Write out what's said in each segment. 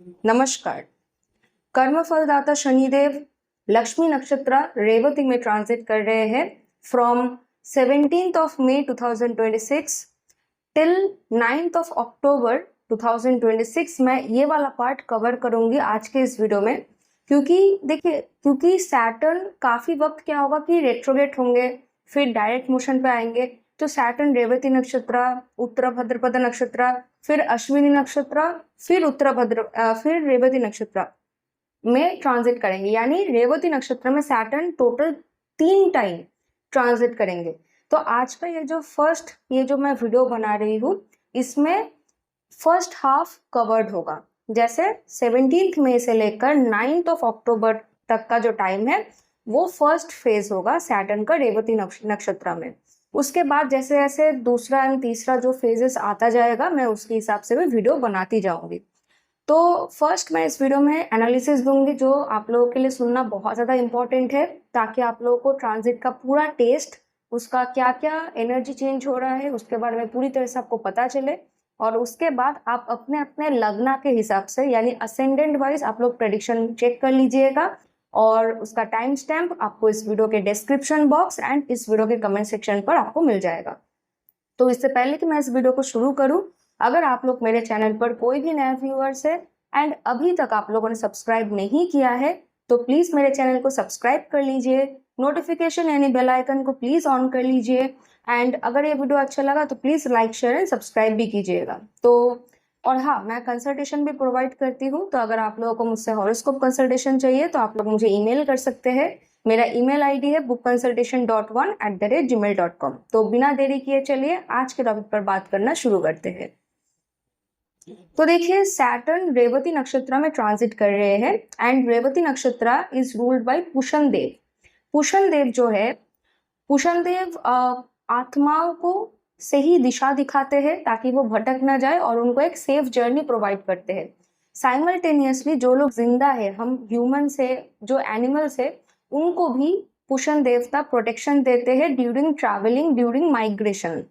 नमस्कार। कर्म फलदाता शनिदेव लक्ष्मी नक्षत्र रेवती में ट्रांजिट कर रहे हैं from 17th of May 2026 till 9th of October 2026। मैं ये वाला पार्ट कवर करूंगी आज के इस वीडियो में, क्योंकि सैटर्न काफी वक्त क्या होगा कि रेट्रोगेट होंगे, फिर डायरेक्ट मोशन पे आएंगे। तो सैटर्न रेवती नक्षत्र, उत्तर भाद्रपद नक्षत्र, फिर अश्विनी नक्षत्र, फिर रेवती नक्षत्र में ट्रांजिट करेंगे। यानी रेवती नक्षत्र में सैटर्न टोटल 3 टाइम ट्रांजिट करेंगे। तो आज का ये जो मैं वीडियो बना रही हूँ, इसमें फर्स्ट हाफ कवर्ड होगा। जैसे 17th मई से लेकर 9th ऑफ अक्टूबर तक का जो टाइम है वो फर्स्ट फेज होगा सैटर्न का रेवती नक्षत्र में। उसके बाद जैसे जैसे दूसरा एंड तीसरा जो फेजेस आता जाएगा, मैं उसके हिसाब से भी वीडियो बनाती जाऊंगी। तो फर्स्ट मैं इस वीडियो में एनालिसिस दूंगी, जो आप लोगों के लिए सुनना बहुत ज़्यादा इंपॉर्टेंट है, ताकि आप लोगों को ट्रांजिट का पूरा टेस्ट, उसका क्या क्या एनर्जी चेंज हो रहा है, उसके बारे में पूरी तरह से आपको पता चले। और उसके बाद आप अपने अपने लग्न के हिसाब से, यानी असेंडेंट वाइज, आप लोग प्रेडिक्शन चेक कर लीजिएगा। और उसका टाइम स्टैम्प आपको इस वीडियो के डिस्क्रिप्शन बॉक्स एंड इस वीडियो के कमेंट सेक्शन पर आपको मिल जाएगा। तो इससे पहले कि मैं इस वीडियो को शुरू करूं, अगर आप लोग मेरे चैनल पर कोई भी नया व्यूअर्स है एंड अभी तक आप लोगों ने सब्सक्राइब नहीं किया है, तो प्लीज मेरे चैनल को सब्सक्राइब कर लीजिए। नोटिफिकेशन यानी बेल आइकन को प्लीज ऑन कर लीजिए। एंड अगर ये वीडियो अच्छा लगा तो please like, share and subscribe भी कीजिएगा। और हाँ, मैं कंसल्टेशन भी प्रोवाइड करती हूँ। तो अगर आप लोगों को मुझसे हॉरोस्कोप कंसल्टेशन चाहिए तो आप लोग मुझे ईमेल कर सकते हैं। मेरा ईमेल आईडी है bookconsultation.1@gmail.com। तो बिना देरी किए चलिए आज के टॉपिक पर बात करना शुरू करते हैं। तो देखिए, सैटर्न रेवती नक्षत्र में ट्रांजिट कर रहे हैं एंड रेवती नक्षत्र इज रूल्ड बाय पुषण देव। पुषण देव जो है, पुषण देव आत्माओं को सही दिशा दिखाते हैं ताकि वो भटक ना जाए, और उनको एक सेफ जर्नी प्रोवाइड करते हैं। साइमल्टेनियसली जो लोग जिंदा है, हम ह्यूमन से, जो एनिमल्स है, उनको भी पुषण देवता प्रोटेक्शन देते हैं ड्यूरिंग ट्रैवलिंग, ड्यूरिंग माइग्रेशन।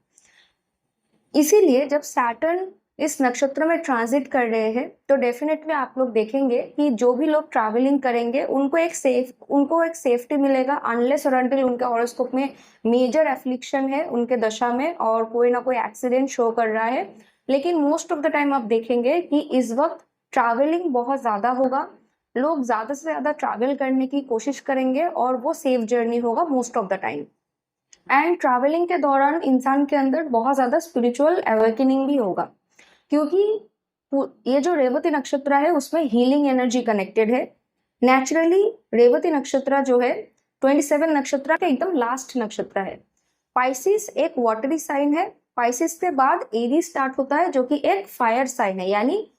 इसीलिए जब सैटर्न इस नक्षत्र में ट्रांजिट कर रहे हैं तो डेफिनेटली आप लोग देखेंगे कि जो भी लोग ट्रैवलिंग करेंगे उनको एक सेफ्टी मिलेगा, अनलेस और अनटिल उनके हॉरोस्कोप में मेजर एफ्लिक्शन है उनके दशा में और कोई ना कोई एक्सीडेंट शो कर रहा है। लेकिन मोस्ट ऑफ द टाइम आप देखेंगे कि इस वक्त ट्रैवलिंग बहुत ज़्यादा होगा, लोग ज़्यादा से ज़्यादा ट्रैवल करने की कोशिश करेंगे और वो सेफ जर्नी होगा most of the time. And travelling के दौरान इंसान के अंदर बहुत ज़्यादा स्पिरिचुअल अवेकनिंग भी होगा, क्योंकि ये जो रेवती नक्षत्र है उसमें हीलिंग एनर्जी कनेक्टेड है। नेचुरली रेवती नक्षत्र जो है 27 नक्षत्र का एकदम लास्ट नक्षत्र है। पाइसिस एक वाटरी साइन है, पाइसिस के बाद एरीज स्टार्ट होता है जो कि एक फायर साइन है। यानी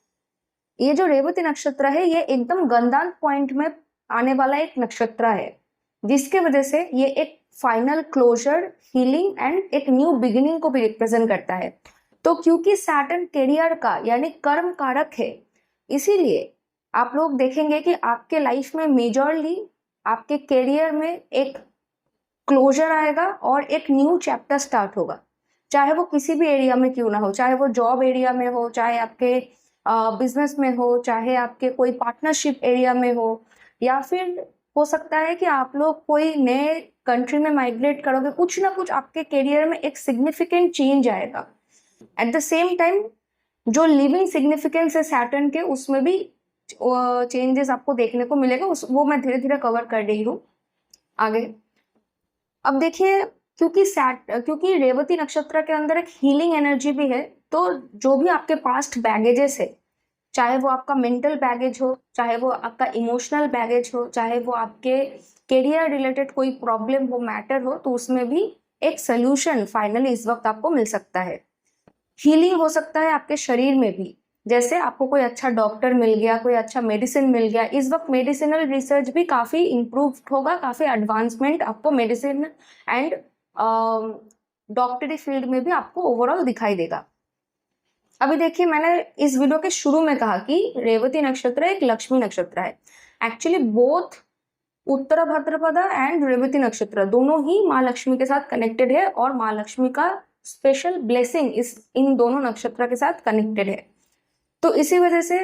ये जो रेवती नक्षत्र है ये एकदम गंदान पॉइंट में आने वाला एक नक्षत्र है, जिसके वजह से ये एक फाइनल क्लोजर, हीलिंग एंड एक न्यू बिगिनिंग को भी रिप्रेजेंट करता है। तो क्योंकि सैटर्न कैरियर का यानी कर्म कारक है, इसीलिए आप लोग देखेंगे कि आपके लाइफ में मेजरली आपके कैरियर में एक क्लोजर आएगा और एक न्यू चैप्टर स्टार्ट होगा। चाहे वो किसी भी एरिया में क्यों ना हो, चाहे वो जॉब एरिया में हो, चाहे आपके बिजनेस में हो, चाहे आपके कोई पार्टनरशिप एरिया में हो, या फिर हो सकता है कि आप लोग कोई नए कंट्री में माइग्रेट करोगे। कुछ ना कुछ आपके कैरियर में एक सिग्निफिकेंट चेंज आएगा। एट द सेम टाइम जो लिविंग सिग्निफिकेंस है सैटर्न के, उसमें भी चेंजेस आपको देखने को मिलेगा। वो मैं धीरे धीरे कवर कर रही हूँ आगे। अब देखिए, क्योंकि रेवती नक्षत्र के अंदर एक हीलिंग एनर्जी भी है, तो जो भी आपके पास्ट बैगेजेस है, चाहे वो आपका मेंटल बैगेज हो, चाहे वो आपका इमोशनल बैगेज हो, चाहे वो आपके करियर रिलेटेड कोई प्रॉब्लम हो, मैटर हो, तो उसमें भी एक सोल्यूशन फाइनली इस वक्त आपको मिल सकता है। हीलिंग हो सकता है आपके शरीर में भी, जैसे आपको कोई अच्छा डॉक्टर मिल गया, कोई अच्छा मेडिसिन मिल गया। इस वक्त मेडिसिनल रिसर्च भी काफ़ी इम्प्रूव होगा, काफ़ी एडवांसमेंट आपको मेडिसिन एंड डॉक्टरी फील्ड में भी आपको ओवरऑल दिखाई देगा। अभी देखिए, मैंने इस वीडियो के शुरू में कहा कि रेवती नक्षत्र एक लक्ष्मी नक्षत्र है। Actually both Uttara Bhadrapada and Revati नक्षत्र दोनों ही माँ लक्ष्मी के साथ कनेक्टेड है, और माँ लक्ष्मी का स्पेशल ब्लेसिंग इन दोनों नक्षत्र के साथ कनेक्टेड है। तो इसी वजह से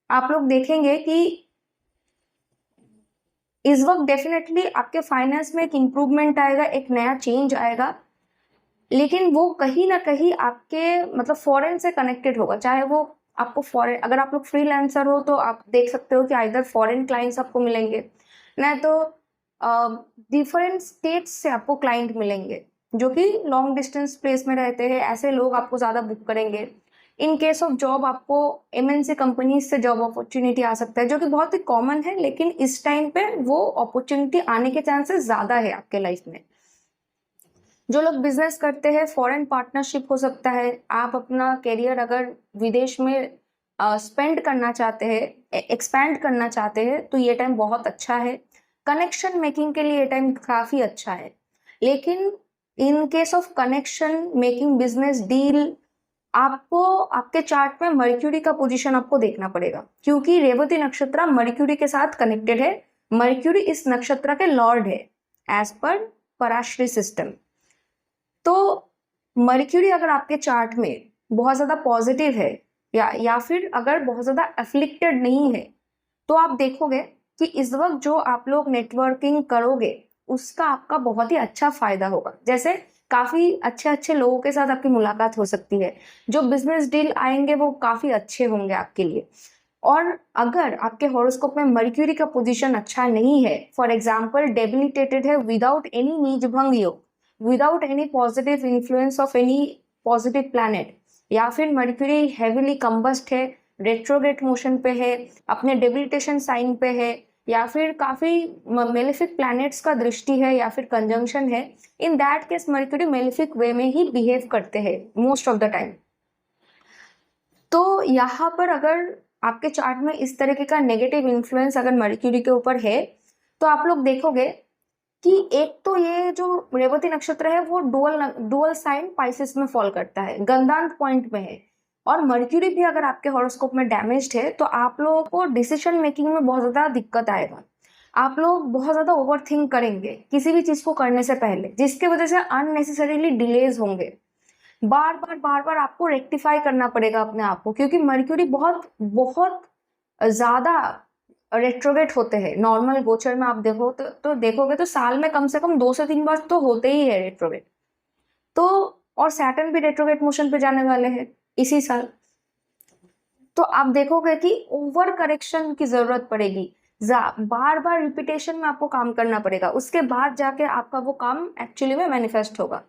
आप लोग देखेंगे कि इस वक्त डेफिनेटली आपके फाइनेंस में एक इम्प्रूवमेंट आएगा, एक नया चेंज आएगा, लेकिन वो कहीं ना कहीं आपके मतलब फॉरेन से कनेक्टेड होगा। चाहे वो आपको फॉरेन, अगर आप लोग फ्रीलांसर हो तो आप देख सकते हो कि आइदर फॉरेन क्लाइंट्स आपको मिलेंगे, नहीं तो डिफरेंट स्टेट्स से आपको क्लाइंट मिलेंगे जो कि लॉन्ग डिस्टेंस प्लेस में रहते हैं, ऐसे लोग आपको ज़्यादा बुक करेंगे। इन केस ऑफ जॉब आपको एमएनसी कंपनीज से जॉब अपॉर्चुनिटी आ सकता है, जो कि बहुत ही कॉमन है, लेकिन इस टाइम पे वो अपॉर्चुनिटी आने के चांसेस ज़्यादा है आपके लाइफ में। जो लोग बिजनेस करते हैं, फॉरेन पार्टनरशिप हो सकता है। आप अपना करियर अगर विदेश में स्पेंड करना चाहते हैं, एक्सपैंड करना चाहते हैं, तो ये टाइम बहुत अच्छा है। कनेक्शन मेकिंग के लिए ये टाइम काफ़ी अच्छा है। लेकिन in case of connection making, business deal, आपको आपके चार्ट में मर्क्यूरी का पोजीशन आपको देखना पड़ेगा, क्योंकि रेवती नक्षत्र मर्क्यूरी के साथ कनेक्टेड है। मर्क्यूरी इस नक्षत्र के लॉर्ड है एज पर पराश्री सिस्टम। तो मर्क्यूरी अगर आपके चार्ट में बहुत ज़्यादा पॉजिटिव है या फिर अगर बहुत ज़्यादा अफ्लिक्टेड नहीं है, तो आप देखोगे कि इस वक्त जो आप लोग नेटवर्किंग करोगे उसका आपका बहुत ही अच्छा फायदा होगा। जैसे काफ़ी अच्छे अच्छे लोगों के साथ आपकी मुलाकात हो सकती है, जो बिजनेस डील आएंगे वो काफ़ी अच्छे होंगे आपके लिए। और अगर आपके हॉरोस्कोप में मर्क्यूरी का पोजीशन अच्छा नहीं है, फॉर एग्जाम्पल डेबिलिटेटेड है विदाउट एनी नीचभंग योग, without any positive influence of any positive planet, या फिर मर्क्यूरी हेविली कंबस्ट है, रेट्रोग्रेड मोशन पे है, अपने डेबिलिटेशन साइन पे है, या फिर काफी मेलिफिक प्लैनेट्स का दृष्टि है या फिर कंजंक्शन है, in that case Mercury malefic way में ही बिहेव करते हैं मोस्ट ऑफ द टाइम। तो यहाँ पर अगर आपके चार्ट में इस तरीके का नेगेटिव इन्फ्लुएंस अगर मर्क्यूरी के ऊपर है, तो आप लोग देखोगे कि एक तो ये जो रेवती नक्षत्र है वो डुअल साइन पाइसेस में फॉल करता है, गंधांत पॉइंट में है। और मर्क्यूरी भी अगर आपके हॉरोस्कोप में डैमेज्ड है, तो आप लोगों को डिसीजन मेकिंग में बहुत ज़्यादा दिक्कत आएगा। आप लोग बहुत ज़्यादा ओवर थिंक करेंगे किसी भी चीज़ को करने से पहले, जिसकी वजह से अननेसेसरीली डिलेज होंगे। बार बार आपको रेक्टिफाई करना पड़ेगा अपने आप को, क्योंकि मर्क्यूरी बहुत बहुत ज़्यादा रेट्रोगेट होते हैं। नॉर्मल गोचर में आप देखो तो देखोगे तो साल में कम से कम 2 से 3 बार तो होते ही है रेट्रोगेट। तो और सैटर्न भी रेट्रोगेट मोशन पे जाने वाले हैं इसी साल। तो आप देखोगे कि ओवर करेक्शन की जरूरत पड़ेगी, बार बार रिपीटेशन में आपको काम करना पड़ेगा, उसके बाद जाके आपका वो काम एक्चुअली में मैनिफेस्ट होगा।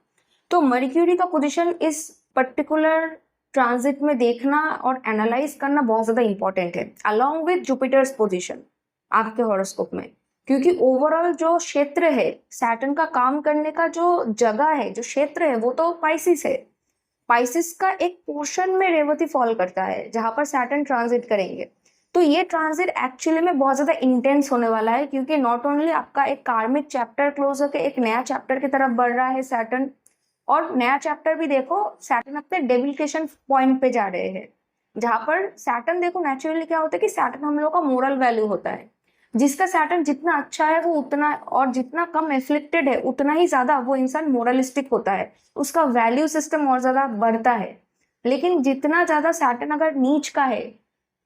तो मर्क्यूरी का पोजीशन इस पर्टिकुलर ट्रांजिट में देखना और एनालाइज करना बहुत ज़्यादा इंपॉर्टेंट है, अलॉन्ग विद जुपिटर्स पोजीशन आपके हॉरोस्कोप में। क्योंकि ओवरऑल जो क्षेत्र है, सैटर्न का काम करने का जो जगह है, जो क्षेत्र है, वो तो पाइसिस है। पाइसिस का एक पोर्शन में रेवती फॉल करता है जहां पर सैटर्न ट्रांजिट करेंगे। तो ये ट्रांजिट एक्चुअली में बहुत ज्यादा इंटेंस होने वाला है, क्योंकि नॉट ओनली आपका एक कार्मिक चैप्टर क्लोज होकर एक नया चैप्टर की तरफ बढ़ रहा है सैटर्न, और नया चैप्टर भी देखो सैटर्न अपने डेबिलिटेशन पॉइंट पे जा रहे हैं, जहां पर सैटर्न देखो नेचुरली क्या होता है कि सैटर्न हम लोग का मोरल वैल्यू होता है। जिसका सैटर्न जितना अच्छा है वो उतना, और जितना कम एफ्लिक्टेड है उतना ही ज्यादा वो इंसान मोरलिस्टिक होता है, उसका वैल्यू सिस्टम और ज्यादा बढ़ता है। लेकिन जितना ज्यादा सैटर्न अगर नीच का है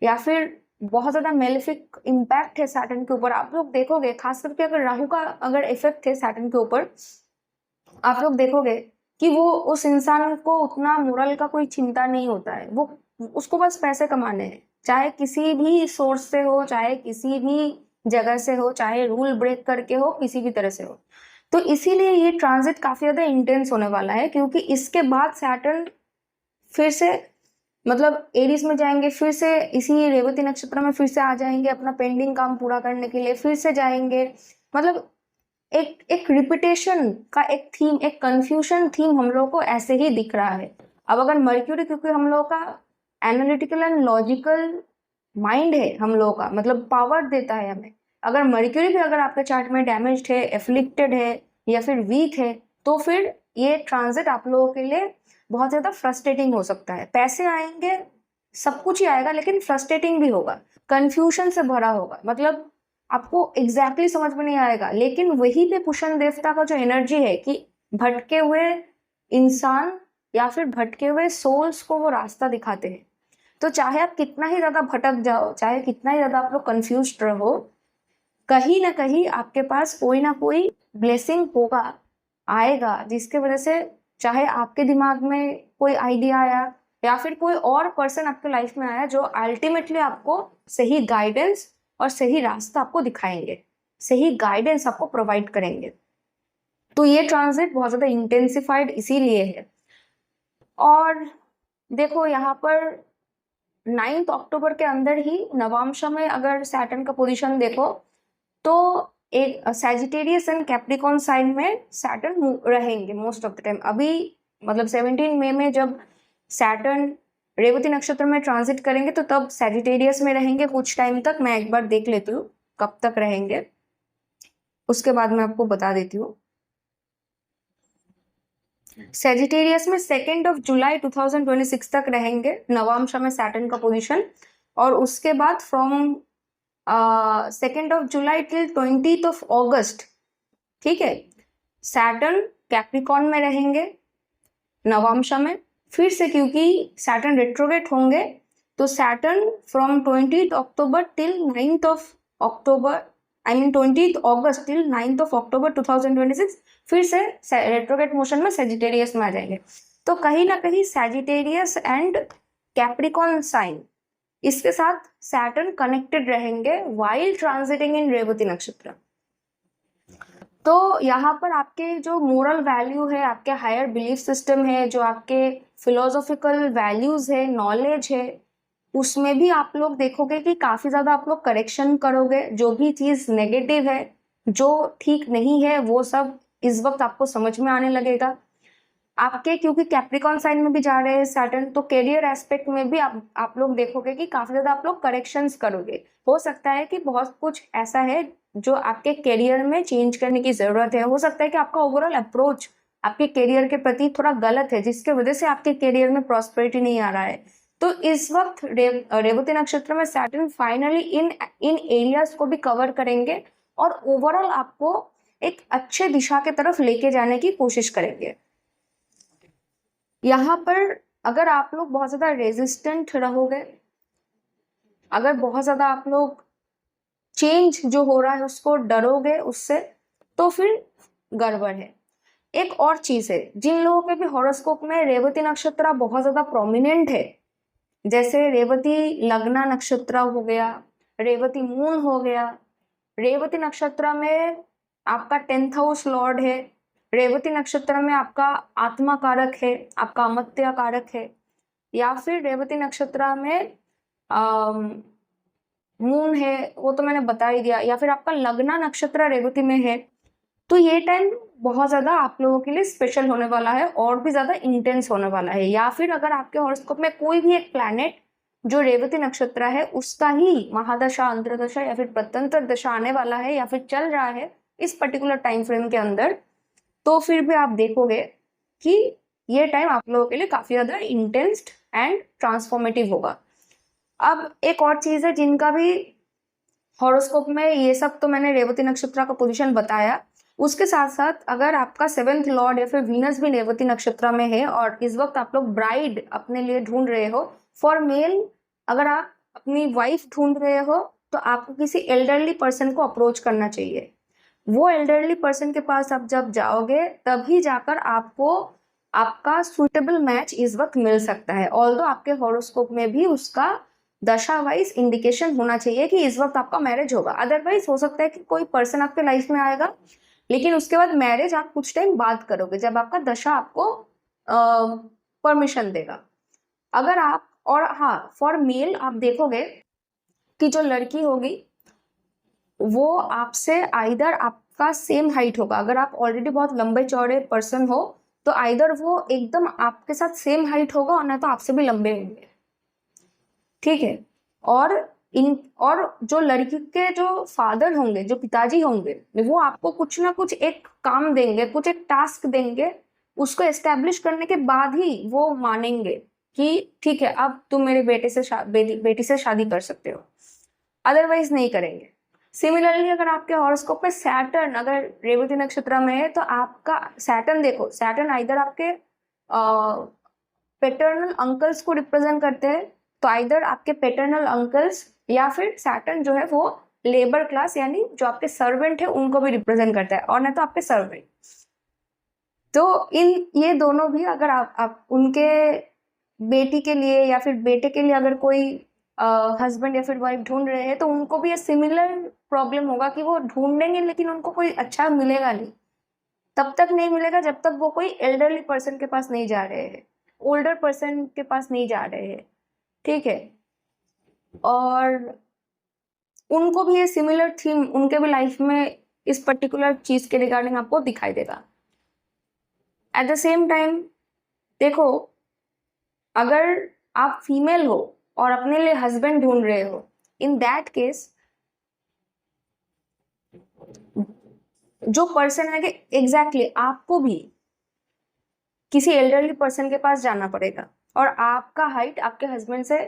या फिर बहुत ज्यादा मेलिफिक इम्पैक्ट है सैटर्न के ऊपर, आप लोग देखोगे खास करके अगर राहु का अगर इफेक्ट है सैटर्न के ऊपर, आप लोग देखोगे कि वो उस इंसान को उतना मोरल का कोई चिंता नहीं होता है, वो उसको बस पैसे कमाने हैं, चाहे किसी भी सोर्स से हो, चाहे किसी भी जगह से हो, चाहे रूल ब्रेक करके हो, किसी भी तरह से हो। तो इसीलिए ये ट्रांजिट काफी ज्यादा इंटेंस होने वाला है, क्योंकि इसके बाद सैटर्न फिर से मतलब एरीज में जाएंगे, फिर से इसी रेवती नक्षत्र में फिर से आ जाएंगे, अपना पेंडिंग काम पूरा करने के लिए फिर से जाएंगे। मतलब एक एक रिपीटेशन का एक थीम, एक कंफ्यूजन थीम हम लोग को ऐसे ही दिख रहा है। अब अगर मर्क्यूरी, क्योंकि हम लोग का एनालिटिकल एंड लॉजिकल माइंड है, हम लोग का मतलब पावर देता है हमें, अगर मर्क्यूरी भी अगर आपके चार्ट में डैमेज्ड है, एफ्लिक्टेड है या फिर वीक है, तो फिर ये ट्रांजिट आप लोगों के लिए बहुत ज्यादा फ्रस्ट्रेटिंग हो सकता है। पैसे आएंगे, सब कुछ ही आएगा, लेकिन फ्रस्ट्रेटिंग भी होगा, कंफ्यूजन से भरा होगा, मतलब आपको एग्जैक्टली समझ में नहीं आएगा। लेकिन वही पे पुष्ण देवता का जो एनर्जी है कि भटके हुए इंसान या फिर भटके हुए सोल्स को वो रास्ता दिखाते हैं। तो चाहे आप कितना ही ज्यादा भटक जाओ, चाहे कितना ही ज्यादा आप लोग कंफ्यूज रहो, कहीं ना कहीं आपके पास कोई ना कोई ब्लेसिंग होगा, आएगा, जिसके वजह से चाहे आपके दिमाग में कोई आइडिया आया या फिर कोई और पर्सन आपके लाइफ में आया जो अल्टीमेटली आपको सही गाइडेंस और सही रास्ता आपको दिखाएंगे, सही गाइडेंस आपको प्रोवाइड करेंगे। तो ये ट्रांजिट बहुत ज्यादा इंटेंसिफाइड इसीलिए है। और देखो यहाँ पर 9 अक्टूबर के अंदर ही नवांश में अगर सैटर्न का पोजीशन देखो तो एक सैजिटेरियस एंड कैप्रिकॉर्न साइन में सैटर्न रहेंगे मोस्ट ऑफ द टाइम। अभी मतलब 17 मई में जब सैटर्न रेवती नक्षत्र में ट्रांजिट करेंगे तो तब सैजिटेरियस में रहेंगे कुछ टाइम तक। मैं एक बार देख लेती हूँ कब तक रहेंगे, उसके बाद मैं आपको बता देती हूँ। सैजिटेरियस में 2 जुलाई 2026 तक रहेंगे नवांश में सैटर्न का पोजीशन, और उसके बाद फ्रॉम 2 जुलाई टिल 20 अगस्त, ठीक है, सैटर्न कैप्रिकॉर्न में रहेंगे नवांश में। फिर से क्योंकि सैटर्न रेट्रोगेट होंगे तो Saturn from 20 October till 9 October, I mean 20 August till 9 अक्टूबर 2026 फिर से रेट्रोगेट मोशन में सैजिटेरियस में आ जाएंगे। तो कहीं ना कहीं सैजिटेरियस एंड कैप्रिकॉर्न साइन, इसके साथ सैटर्न कनेक्टेड रहेंगे वाइल ट्रांजिटिंग इन रेवती नक्षत्र। तो यहाँ पर आपके जो मोरल वैल्यू है, आपके हायर बिलीफ सिस्टम है, जो आपके फिलोसॉफिकल वैल्यूज है, नॉलेज है, उसमें भी आप लोग देखोगे कि काफी ज्यादा आप लोग करेक्शन करोगे। जो भी चीज नेगेटिव है, जो ठीक नहीं है, वो सब इस वक्त आपको समझ में आने लगेगा। आपके क्योंकि कैप्रिकॉर्न साइन में भी जा रहे हैं सैटर्न, तो करियर एस्पेक्ट में भी आप लोग देखोगे कि काफी ज्यादा आप लोग करेक्शंस करोगे। हो सकता है कि बहुत कुछ ऐसा है जो आपके करियर में चेंज करने की जरूरत है। हो सकता है कि आपका ओवरऑल अप्रोच आपके करियर के प्रति थोड़ा गलत है, जिसके वजह से आपके करियर में प्रॉस्पेरिटी नहीं आ रहा है। तो इस वक्त रेवती नक्षत्र में सैटर्न फाइनली इन एरियाज को भी कवर करेंगे और ओवरऑल आपको एक अच्छे दिशा के तरफ लेके जाने की कोशिश करेंगे। यहाँ पर अगर आप लोग बहुत ज्यादा रेजिस्टेंट रहोगे, अगर बहुत ज्यादा आप लोग चेंज जो हो रहा है उसको डरोगे उससे, तो फिर गड़बड़ है। एक और चीज है, जिन लोगों के भी हॉरोस्कोप में रेवती नक्षत्र बहुत ज्यादा प्रोमिनेंट है, जैसे रेवती लग्ना नक्षत्र हो गया, रेवती मून हो गया, रेवती नक्षत्र में आपका 10th हाउस लॉर्ड है, रेवती नक्षत्र में आपका आत्मा कारक है, आपका अमत्या कारक है, या फिर रेवती नक्षत्र में मून है, वो तो मैंने बता ही दिया, या फिर आपका लग्ना नक्षत्र रेवती में है, तो ये टाइम बहुत ज्यादा आप लोगों के लिए स्पेशल होने वाला है और भी ज्यादा इंटेंस होने वाला है। या फिर अगर आपके हॉरोस्कोप में कोई भी एक प्लैनेट जो रेवती नक्षत्र है उसका ही महादशा, अंतरदशा या फिर प्रत्यंतर दशा आने वाला है या फिर चल रहा है इस पर्टिकुलर टाइम फ्रेम के अंदर, तो फिर भी आप देखोगे कि ये टाइम आप लोगों के लिए काफी ज्यादा इंटेंस एंड ट्रांसफॉर्मेटिव होगा। अब एक और चीज है, जिनका भी हॉरोस्कोप में, ये सब तो मैंने रेवती नक्षत्र का पोजीशन बताया, उसके साथ साथ अगर आपका 7th लॉर्ड या फिर वीनस भी रेवती नक्षत्र में है और इस वक्त आप लोग ब्राइड अपने लिए ढूंढ रहे हो, फॉर मेल अगर आप अपनी वाइफ ढूंढ रहे हो तो आपको किसी एल्डरली पर्सन को अप्रोच करना चाहिए। वो एल्डरली पर्सन के पास आप जब जाओगे तभी जाकर आपको आपका सुटेबल मैच इस वक्त मिल सकता है। ऑल्दो आपके हॉरोस्कोप में भी उसका दशा वाइज इंडिकेशन होना चाहिए कि इस वक्त आपका मैरिज होगा। अदरवाइज हो सकता है कि कोई पर्सन आपके लाइफ में आएगा लेकिन उसके बाद मैरिज आप कुछ टाइम बाद करोगे जब आपका दशा आपको परमिशन देगा। अगर आप, और हाँ, फॉर मेल आप देखोगे कि जो लड़की होगी वो आपसे आइदर आपका सेम हाइट होगा। अगर आप ऑलरेडी बहुत लंबे चौड़े पर्सन हो तो आइदर वो एकदम आपके साथ सेम हाइट होगा और ना तो आपसे भी लंबे होंगे, ठीक है। और जो लड़की के जो फादर होंगे, जो पिताजी होंगे, वो आपको कुछ ना कुछ एक काम देंगे, कुछ एक टास्क देंगे, उसको एस्टेब्लिश करने के बाद ही वो मानेंगे कि ठीक है अब तुम मेरे बेटी से शादी कर सकते हो, अदरवाइज नहीं करेंगे। सिमिलरली अगर आपके हॉरोस्कोप में सैटर्न अगर रेवती नक्षत्र में है तो आपका सैटर्न देखो, सैटर्न आइदर आपके पैटर्नल अंकल्स को रिप्रेजेंट करते हैं तो आइदर आपके पेटर्नल अंकल्स या फिर सैटर्न जो है वो लेबर क्लास यानी जो आपके सर्वेंट है उनको भी रिप्रेजेंट करता है, और नहीं तो आपके सर्वेंट। तो ये दोनों भी अगर आप उनके बेटी के लिए या फिर बेटे के लिए अगर कोई हस्बैंड या फिर वाइफ ढूंढ रहे हैं तो उनको भी ये सिमिलर प्रॉब्लम होगा कि वो ढूंढेंगे लेकिन उनको कोई अच्छा मिलेगा नहीं, तब तक नहीं मिलेगा जब तक वो कोई एल्डरली पर्सन के पास नहीं जा रहे हैं, ओल्डर पर्सन के पास नहीं जा रहे हैं, ठीक है। और उनको भी ये सिमिलर थीम उनके भी लाइफ में इस पर्टिकुलर चीज के रिगार्डिंग आपको दिखाई देगा। एट द सेम टाइम देखो, अगर आप फीमेल हो और अपने लिए हस्बैंड ढूंढ रहे हो, इन दैट केस जो पर्सन है कि एग्जैक्टली आपको भी किसी एल्डरली पर्सन के पास जाना पड़ेगा, और आपका हाइट आपके हस्बैंड से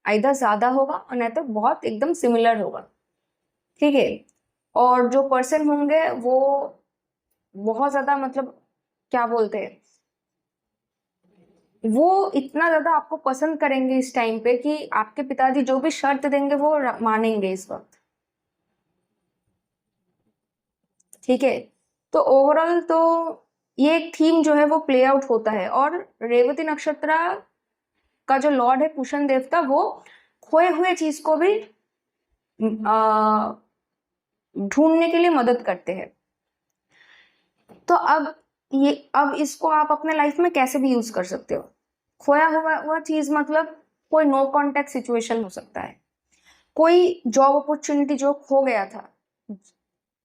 आइदर ज्यादा होगा और नहीं तो बहुत एकदम सिमिलर होगा, ठीक है। और जो पर्सन होंगे वो बहुत ज्यादा मतलब क्या बोलते हैं, वो इतना ज्यादा आपको पसंद करेंगे इस टाइम पे कि आपके पिताजी जो भी शर्त देंगे वो मानेंगे इस वक्त, ठीक है। तो ओवरऑल तो ये एक थीम जो है वो प्ले आउट होता है, और रेवती नक्षत्र का जो लॉर्ड है पुष्ण देवता वो खोए हुए चीज को भी ढूंढने के लिए मदद करते हैं। तो अब इसको आप अपने लाइफ में कैसे भी यूज कर सकते हो। खोया हुआ चीज मतलब कोई नो कॉन्टेक्ट सिचुएशन हो सकता है, कोई जॉब अपॉर्चुनिटी जो खो गया था,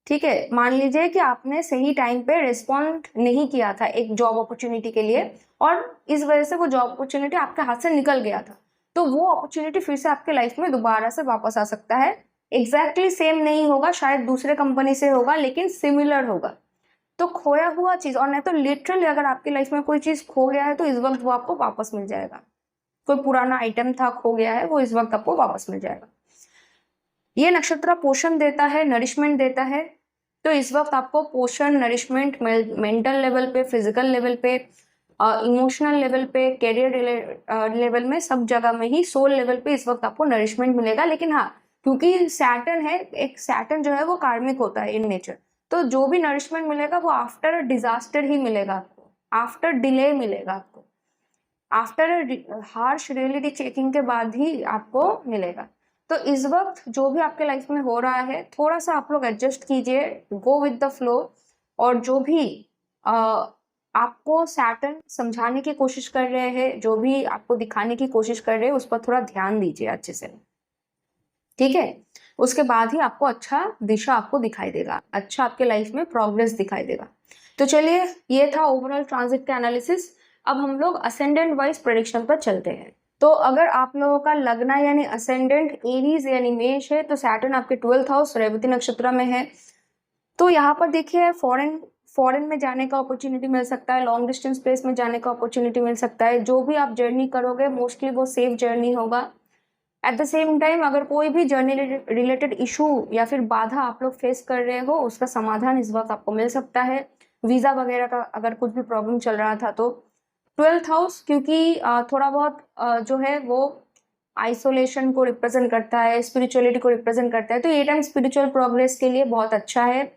ठीक है। मान लीजिए कि आपने सही टाइम पे रिस्पॉन्ड नहीं किया था एक जॉब अपॉर्चुनिटी के लिए, और इस वजह से वो जॉब अपॉर्चुनिटी आपके हाथ से निकल गया था, तो वो अपॉर्चुनिटी फिर से आपके लाइफ में दोबारा से वापस आ सकता है। एग्जैक्टली सेम नहीं होगा, शायद दूसरे कंपनी से होगा लेकिन सिमिलर होगा। तो खोया हुआ चीज, और नहीं तो लिटरली अगर आपकी लाइफ में कोई चीज खो गया है तो इस वक्त वो आपको वापस मिल जाएगा। कोई पुराना आइटम था खो गया है, वो इस वक्त आपको वापस मिल जाएगा। ये नक्षत्र पोषण देता है, नरिशमेंट देता है, तो इस वक्त आपको पोषण, नरिशमेंट मेंटल लेवल पे, फिजिकल लेवल पे, इमोशनल लेवल पे, कैरियर लेवल में, सब जगह में ही, सोल लेवल पे इस वक्त आपको नरिशमेंट मिलेगा। लेकिन हाँ, क्योंकि सैटर्न है, एक सैटर्न जो है वो कार्मिक होता है इन नेचर, तो जो भी नरिशमेंट मिलेगा वो आफ्टर डिजास्टर ही मिलेगा आपको, आफ्टर डिले मिलेगा आपको, आफ्टर हार्श रियलिटी चेकिंग के बाद ही आपको मिलेगा। तो इस वक्त जो भी आपके लाइफ में हो रहा है थोड़ा सा आप लोग एडजस्ट कीजिए, गो विद द फ्लो, और जो भी आपको सैटर्न समझाने की कोशिश कर रहे हैं, जो भी आपको दिखाने की कोशिश कर रहे हैं, उस पर थोड़ा ध्यान दीजिए अच्छे से, ठीक है। उसके बाद ही आपको अच्छा दिशा आपको दिखाई देगा, अच्छा आपके लाइफ में प्रोग्रेस दिखाई देगा। तो चलिए, ये था ओवरऑल ट्रांजिट का एनालिसिस। अब हम लोग असेंडेंट वाइज प्रेडिक्शन पर चलते हैं। तो अगर आप लोगों का लगना यानी असेंडेंट एरीज यानी मेष है, तो सैटर्न आपके 12th हाउस रेवती नक्षत्र में है। तो यहाँ पर देखिए, फॉरेन में जाने का अपॉर्चुनिटी मिल सकता है, लॉन्ग डिस्टेंस प्लेस में जाने का अपॉर्चुनिटी मिल सकता है। जो भी आप जर्नी करोगे मोस्टली वो सेफ जर्नी होगा। एट द सेम टाइम अगर कोई भी जर्नी रिलेटेड इशू या फिर बाधा आप लोग फेस कर रहे हो, उसका समाधान इस वक्त आपको मिल सकता है। वीजा वगैरह का अगर कुछ भी प्रॉब्लम चल रहा था तो 12th हाउस, क्योंकि थोड़ा बहुत जो है वो आइसोलेशन को रिप्रेजेंट करता है, स्पिरिचुअलिटी को रिप्रेजेंट करता है, तो ये टाइम स्पिरिचुअल प्रोग्रेस के लिए बहुत अच्छा है।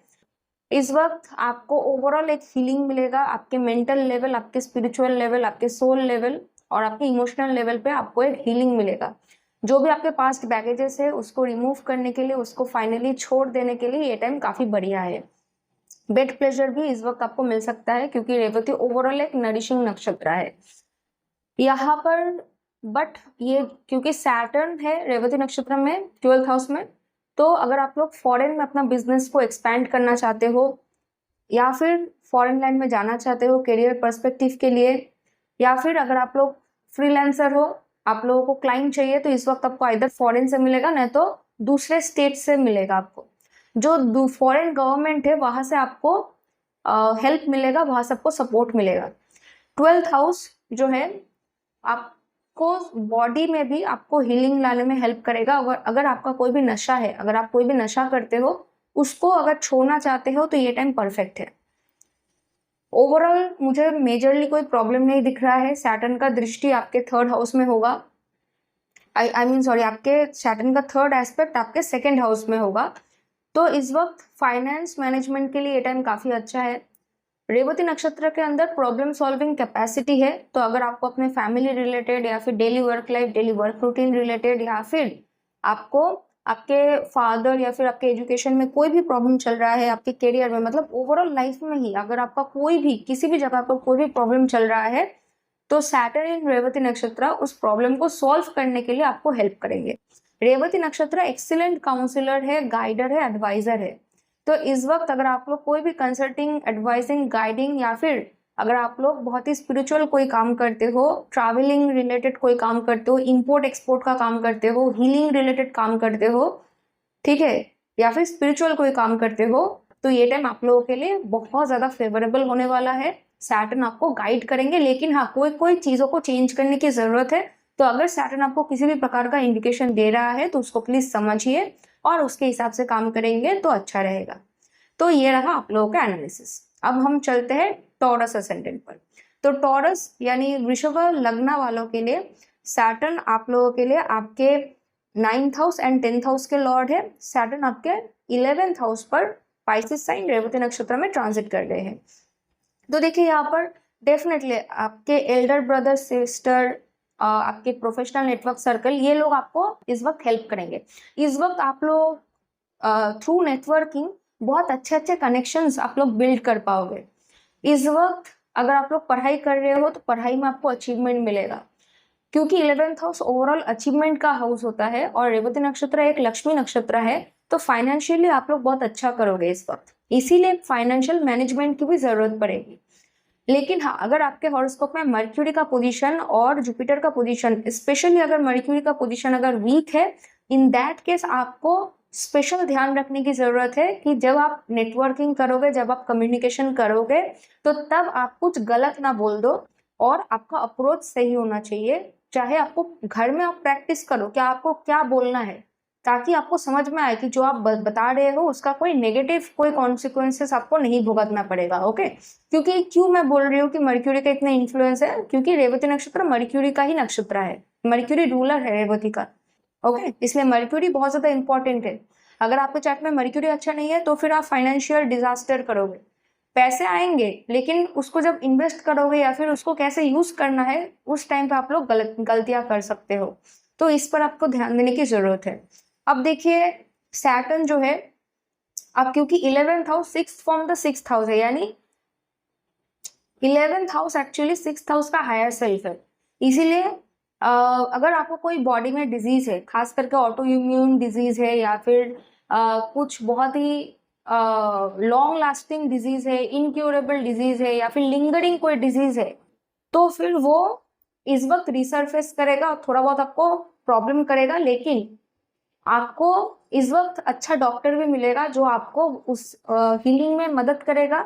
इस वक्त आपको ओवरऑल एक फीलिंग मिलेगा, आपके मेंटल लेवल, आपके स्पिरिचुअल लेवल, आपके सोल लेवल और आपके इमोशनल लेवल पे आपको एक हीलिंग मिलेगा। जो भी आपके पास्ट बैगेजेस है उसको रिमूव करने के लिए, उसको फाइनली छोड़ देने के लिए ये टाइम काफी बढ़िया है। बेड प्लेजर भी इस वक्त आपको मिल सकता है, क्योंकि रेवती ओवरऑल एक नरिशिंग नक्षत्र है यहाँ पर। बट ये क्योंकि सैटर्न है रेवती नक्षत्र में 12th हाउस में, तो अगर आप लोग फॉरेन में अपना बिजनेस को एक्सपैंड करना चाहते हो, या फिर फॉरेन लैंड में जाना चाहते हो करियर पर्सपेक्टिव के लिए, या फिर अगर आप लोग फ्रीलांसर हो, आप लोगों को क्लाइंट चाहिए, तो इस वक्त आपको इधर फॉरेन से मिलेगा, नहीं तो दूसरे स्टेट से मिलेगा। आपको जो फॉरेन गवर्नमेंट है वहां से आपको हेल्प मिलेगा, वहां से आपको सपोर्ट मिलेगा। 12th हाउस जो है आपको बॉडी में भी आपको हीलिंग लाने में हेल्प करेगा। अगर आपका कोई भी नशा है, अगर आप कोई भी नशा करते हो, उसको अगर छोड़ना चाहते हो तो ये टाइम परफेक्ट है। ओवरऑल मुझे मेजरली कोई प्रॉब्लम नहीं दिख रहा है। सैटर्न का दृष्टि आपके 3rd हाउस में होगा, आई मीन सॉरी, आपके सैटर्न का थर्ड एस्पेक्ट आपके सेकेंड हाउस में होगा। तो इस वक्त फाइनेंस मैनेजमेंट के लिए ये टाइम काफ़ी अच्छा है। रेवती नक्षत्र के अंदर प्रॉब्लम सॉल्विंग कैपेसिटी है, तो अगर आपको अपने फैमिली रिलेटेड या फिर daily work life, daily work routine related, या फिर आपको आपके फादर या फिर आपके एजुकेशन में कोई भी प्रॉब्लम चल रहा है, आपके करियर में, मतलब ओवरऑल लाइफ में ही अगर आपका कोई भी किसी भी जगह पर कोई भी प्रॉब्लम चल रहा है, तो सैटर्न इन रेवती नक्षत्र उस प्रॉब्लम को सॉल्व करने के लिए आपको हेल्प करेंगे। रेवती नक्षत्र एक्सीलेंट काउंसलर है, गाइडर है, एडवाइजर है। तो इस वक्त अगर आप लोग कोई भी कंसल्टिंग, एडवाइजिंग, गाइडिंग, या फिर अगर आप लोग बहुत ही स्पिरिचुअल कोई काम करते हो, ट्रैवलिंग रिलेटेड कोई काम करते हो, इंपोर्ट एक्सपोर्ट का काम करते हो, हीलिंग रिलेटेड काम करते हो, ठीक है, या फिर स्पिरिचुअल कोई काम करते हो, तो ये टाइम आप लोगों के लिए बहुत ज़्यादा फेवरेबल होने वाला है। सैटर्न आपको गाइड करेंगे, लेकिन हाँ, कोई कोई चीज़ों को चेंज करने की ज़रूरत है। तो अगर सैटर्न आपको किसी भी प्रकार का इंडिकेशन दे रहा है तो उसको प्लीज़ समझिए और उसके हिसाब से काम करेंगे तो अच्छा रहेगा। तो ये रहा आप लोगों का एनालिसिस। अब हम चलते हैं टॉरस असेंडेंट पर। तो टॉरस यानी वृषभ लग्न वालों के लिए सैटर्न आप लोगों के लिए आपके 9th house and 10th house के लॉर्ड है। सैटर्न आपके 11th हाउस पर पाइसेस साइन रेवती नक्षत्र में ट्रांजिट कर रहे हैं। तो देखिए यहाँ पर डेफिनेटली आपके एल्डर ब्रदर, सिस्टर, आपके प्रोफेशनल नेटवर्क सर्कल, ये लोग आपको इस वक्त हेल्प करेंगे। इस वक्त आप लोग थ्रू नेटवर्किंग बहुत अच्छे अच्छे कनेक्शंस आप लोग बिल्ड कर पाओगे। इस वक्त अगर आप लोग पढ़ाई कर रहे हो तो पढ़ाई में आपको अचीवमेंट मिलेगा, क्योंकि 11th हाउस ओवरऑल अचीवमेंट का हाउस होता है और रेवती नक्षत्र एक लक्ष्मी नक्षत्र है। तो फाइनेंशियली आप लोग बहुत अच्छा करोगे इस वक्त, इसीलिए फाइनेंशियल मैनेजमेंट की भी जरूरत पड़ेगी। लेकिन हाँ, अगर आपके हॉरोस्कोप में मर्क्यूरी का पोजीशन और जुपिटर का पोजीशन, स्पेशली अगर मर्क्यूरी का पोजीशन अगर वीक है, इन दैट केस आपको स्पेशल ध्यान रखने की जरूरत है कि जब आप नेटवर्किंग करोगे, जब आप कम्युनिकेशन करोगे, तो तब आप कुछ गलत ना बोल दो और आपका अप्रोच सही होना चाहिए। चाहे आपको घर में आप प्रैक्टिस करो क्या आपको क्या बोलना है, ताकि आपको समझ में आए कि जो आप बता रहे हो उसका कोई नेगेटिव कोई कॉन्सिक्वेंसेस आपको नहीं भुगतना पड़ेगा। ओके, क्योंकि क्यों मैं बोल रही हूँ कि मर्क्यूरी का इतना इन्फ्लुएंस है, क्योंकि रेवती नक्षत्र मर्क्यूरी का ही नक्षत्र है, मर्क्यूरी रूलर है रेवती का। ओके, इसलिए मर्क्यूरी बहुत ज्यादा इंपॉर्टेंट है। अगर आपके चार्ट में मर्क्यूरी अच्छा नहीं है तो फिर आप फाइनेंशियल डिजास्टर करोगे। पैसे आएंगे लेकिन उसको जब इन्वेस्ट करोगे या फिर उसको कैसे यूज करना है, उस टाइम पे आप लोग गलतियां कर सकते हो। तो इस पर आपको ध्यान देने की जरूरत है। अब देखिए सैटर्न जो है, अब क्योंकि 11th house 6th from the 6th house है, यानी 11th house actually 6th house का हायर सेल्फ है। इसीलिए अगर आपको कोई बॉडी में डिजीज है, खास करके ऑटो इम्यून डिजीज है या फिर कुछ बहुत ही लॉन्ग लास्टिंग डिजीज है, इनक्यूरेबल डिजीज है या फिर लिंगरिंग कोई डिजीज है, तो फिर वो इस वक्त रिसर्फेस करेगा और थोड़ा बहुत आपको प्रॉब्लम करेगा। लेकिन आपको इस वक्त अच्छा डॉक्टर भी मिलेगा जो आपको उस हीलिंग में मदद करेगा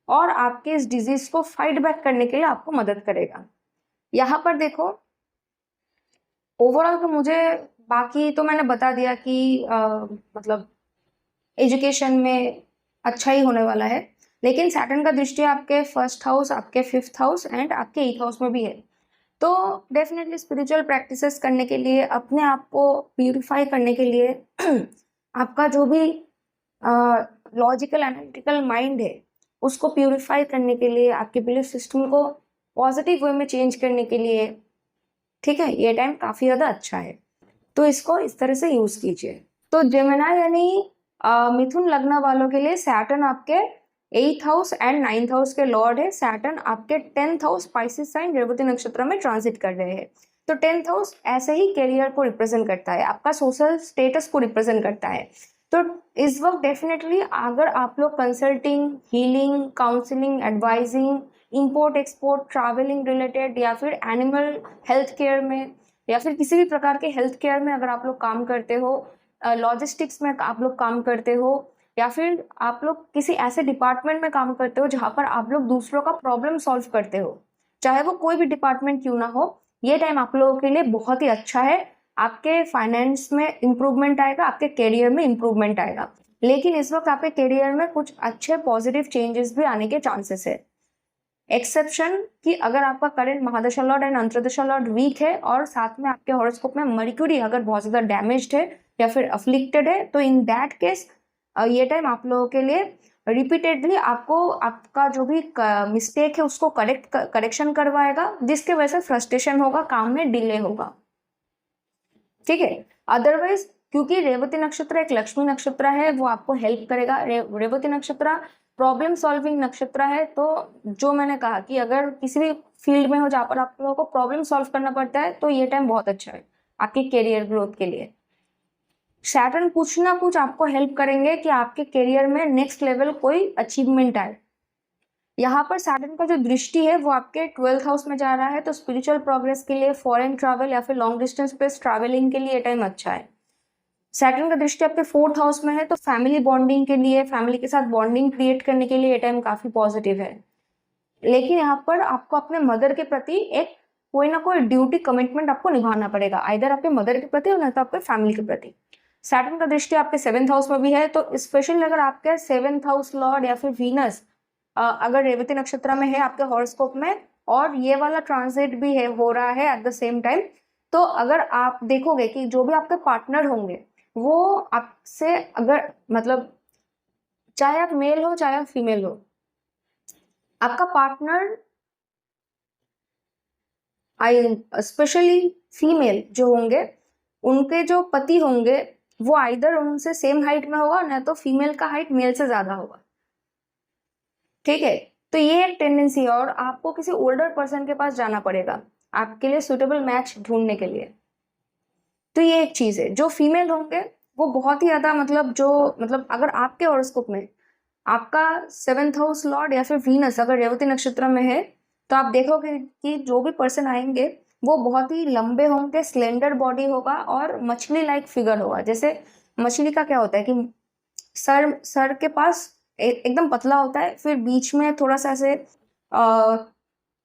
और आपके इस डिजीज को फाइट बैक करने के लिए आपको मदद करेगा। यहाँ पर देखो ओवरऑल तो मुझे, बाकी तो मैंने बता दिया कि मतलब एजुकेशन में अच्छा ही होने वाला है, लेकिन सैटर्न का दृष्टि आपके 1st हाउस, आपके 5th हाउस एंड आपके 8th हाउस में भी है। तो डेफिनेटली स्पिरिचुअल प्रैक्टिसेस करने के लिए, अपने आप को प्यूरिफाई करने के लिए आपका जो भी लॉजिकल एनालिटिकल माइंड है उसको प्यूरिफाई करने के लिए, आपके बिलीफ सिस्टम को पॉजिटिव वे में चेंज करने के लिए, ठीक है, ये टाइम काफ़ी ज़्यादा अच्छा है। तो इसको इस तरह से यूज़ कीजिए। तो जेमिनी यानी मिथुन लग्न वालों के लिए सैटर्न आपके 8th house and 9th house के लॉर्ड है। सैटर्न आपके 10th house Pisces sign Revati नक्षत्र में ट्रांजिट कर रहे हैं। तो 10th हाउस ऐसे ही करियर को रिप्रेजेंट करता है, आपका सोशल स्टेटस को रिप्रेजेंट करता है। तो इस वक्त डेफिनेटली अगर आप लोग consulting, healing, counselling, advising, import export, travelling related या फिर एनिमल हेल्थ केयर में या फिर किसी भी प्रकार के हेल्थ केयर में अगर आप लोग काम करते हो, लॉजिस्टिक्स में आप लोग काम करते हो, या फिर आप लोग किसी ऐसे डिपार्टमेंट में काम करते हो जहाँ पर आप लोग दूसरों का प्रॉब्लम सॉल्व करते हो, चाहे वो कोई भी डिपार्टमेंट क्यों ना हो, ये टाइम आप लोगों के लिए बहुत ही अच्छा है। आपके फाइनेंस में इम्प्रूवमेंट आएगा, आपके करियर में इम्प्रूवमेंट आएगा। लेकिन इस वक्त आपके करियर में कुछ अच्छे पॉजिटिव चेंजेस भी आने के चांसेस है। एक्सेप्शन कि अगर आपका करंट महादशा लॉर्ड एंड अंतर्दशा लॉर्ड वीक है और साथ में आपके हॉरोस्कोप में मर्क्यूरी अगर बहुत ज्यादा डैमेज्ड है या फिर अफ्लिक्टेड है, तो इन दैट केस ये टाइम आप लोगों के लिए रिपीटेडली आपको आपका जो भी मिस्टेक है उसको करेक्शन करवाएगा, जिसके वजह से फ्रस्ट्रेशन होगा, काम में डिले होगा। ठीक है, अदरवाइज क्योंकि रेवती नक्षत्र एक लक्ष्मी नक्षत्र है, वो आपको हेल्प करेगा। रेवती नक्षत्र प्रॉब्लम सॉल्विंग नक्षत्र है, तो जो मैंने कहा कि अगर किसी भी फील्ड में हो जहाँ पर आप लोगों को प्रॉब्लम सॉल्व करना पड़ता है, तो ये टाइम बहुत अच्छा है आपके करियर ग्रोथ के लिए। सैटर्न कुछ ना कुछ आपको हेल्प करेंगे कि आपके करियर में नेक्स्ट लेवल कोई अचीवमेंट आए। यहाँ पर सैटर्न का जो दृष्टि है वो आपके 12th हाउस में जा रहा है, तो स्पिरिचुअल प्रोग्रेस के लिए, फॉरेन ट्रैवल या फिर लॉन्ग डिस्टेंस पे ट्रैवलिंग के लिए ये टाइम अच्छा है। सैटर्न का दृष्टि आपके 4th हाउस में है, तो फैमिली बॉन्डिंग के लिए, फैमिली के साथ बॉन्डिंग क्रिएट करने के लिए ये टाइम काफी पॉजिटिव है। लेकिन यहाँ पर आपको अपने मदर के प्रति एक कोई ना कोई ड्यूटी कमिटमेंट आपको निभाना पड़ेगा, आइदर आपके मदर के प्रति और नहीं तो आपके फैमिली के प्रति। सैटर्न का दृष्टि आपके 7th हाउस में भी है, तो स्पेशली अगर आपके 7th हाउस लॉर्ड या फिर वीनस अगर रेवती नक्षत्र में है आपके हॉरोस्कोप में, और ये वाला ट्रांजिट भी है हो रहा है एट द सेम टाइम, तो अगर आप देखोगे कि जो भी आपके पार्टनर होंगे वो आपसे अगर मतलब चाहे आप मेल हो चाहे आप फीमेल हो, आपका पार्टनर स्पेशली फीमेल जो होंगे उनके जो पति होंगे वो आइदर उनसे सेम हाइट में होगा, ना तो फीमेल का हाइट मेल से ज्यादा होगा। ठीक है, तो ये एक टेंडेंसी है और आपको किसी ओल्डर पर्सन के पास जाना पड़ेगा आपके लिए सुटेबल मैच ढूंढने के लिए। तो ये एक चीज है। जो फीमेल होंगे वो बहुत ही ज्यादा मतलब अगर आपके हॉरोस्कोप में आपका 7th हाउस लॉर्ड या फिर वीनस अगर रेवती नक्षत्र में है, तो आप देखोगे कि जो भी पर्सन आएंगे वो बहुत ही लंबे होंगे, स्लेंडर बॉडी होगा और मछली लाइक फिगर होगा। जैसे मछली का क्या होता है कि सर के पास एकदम पतला होता है, फिर बीच में थोड़ा सा ऐसे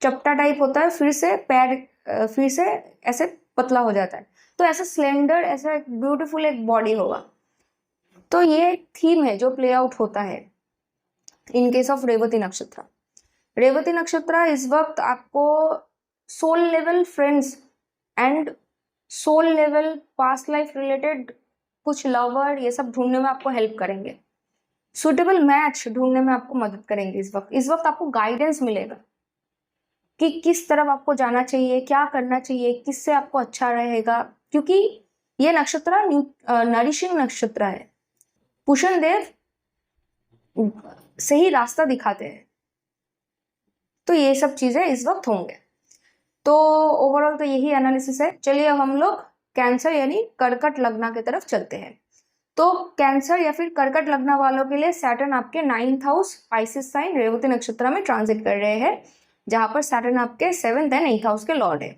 चपटा टाइप होता है, फिर से पैर फिर से ऐसे पतला हो जाता है, तो ऐसा स्लेंडर ऐसा ब्यूटीफुल एक बॉडी होगा। तो ये थीम है जो प्ले आउट होता है इन केस ऑफ रेवती नक्षत्र। रेवती नक्षत्र इस वक्त आपको soul level friends and soul level past life related कुछ लवर ये सब ढूंढने में आपको हेल्प करेंगे, सुटेबल मैच ढूंढने में आपको मदद करेंगे। इस वक्त आपको गाइडेंस मिलेगा कि किस तरफ आपको जाना चाहिए, क्या करना चाहिए, किससे आपको अच्छा रहेगा, क्योंकि ये नक्षत्र नरिशिंग नक्षत्र है। पुष्ण देव सही रास्ता दिखाते हैं, तो ये सब चीजें इस वक्त होंगे। तो ओवरऑल तो यही एनालिसिस है। चलिए अब हम लोग कैंसर यानी कर्कट लग्न की तरफ चलते हैं। तो कैंसर या फिर कर्कट लग्न वालों के लिए सैटर्न आपके 9th house Pisces sign Revati नक्षत्र में ट्रांजिट कर रहे हैं, जहां पर सैटर्न आपके 7th एंड 8th हाउस के लॉर्ड है।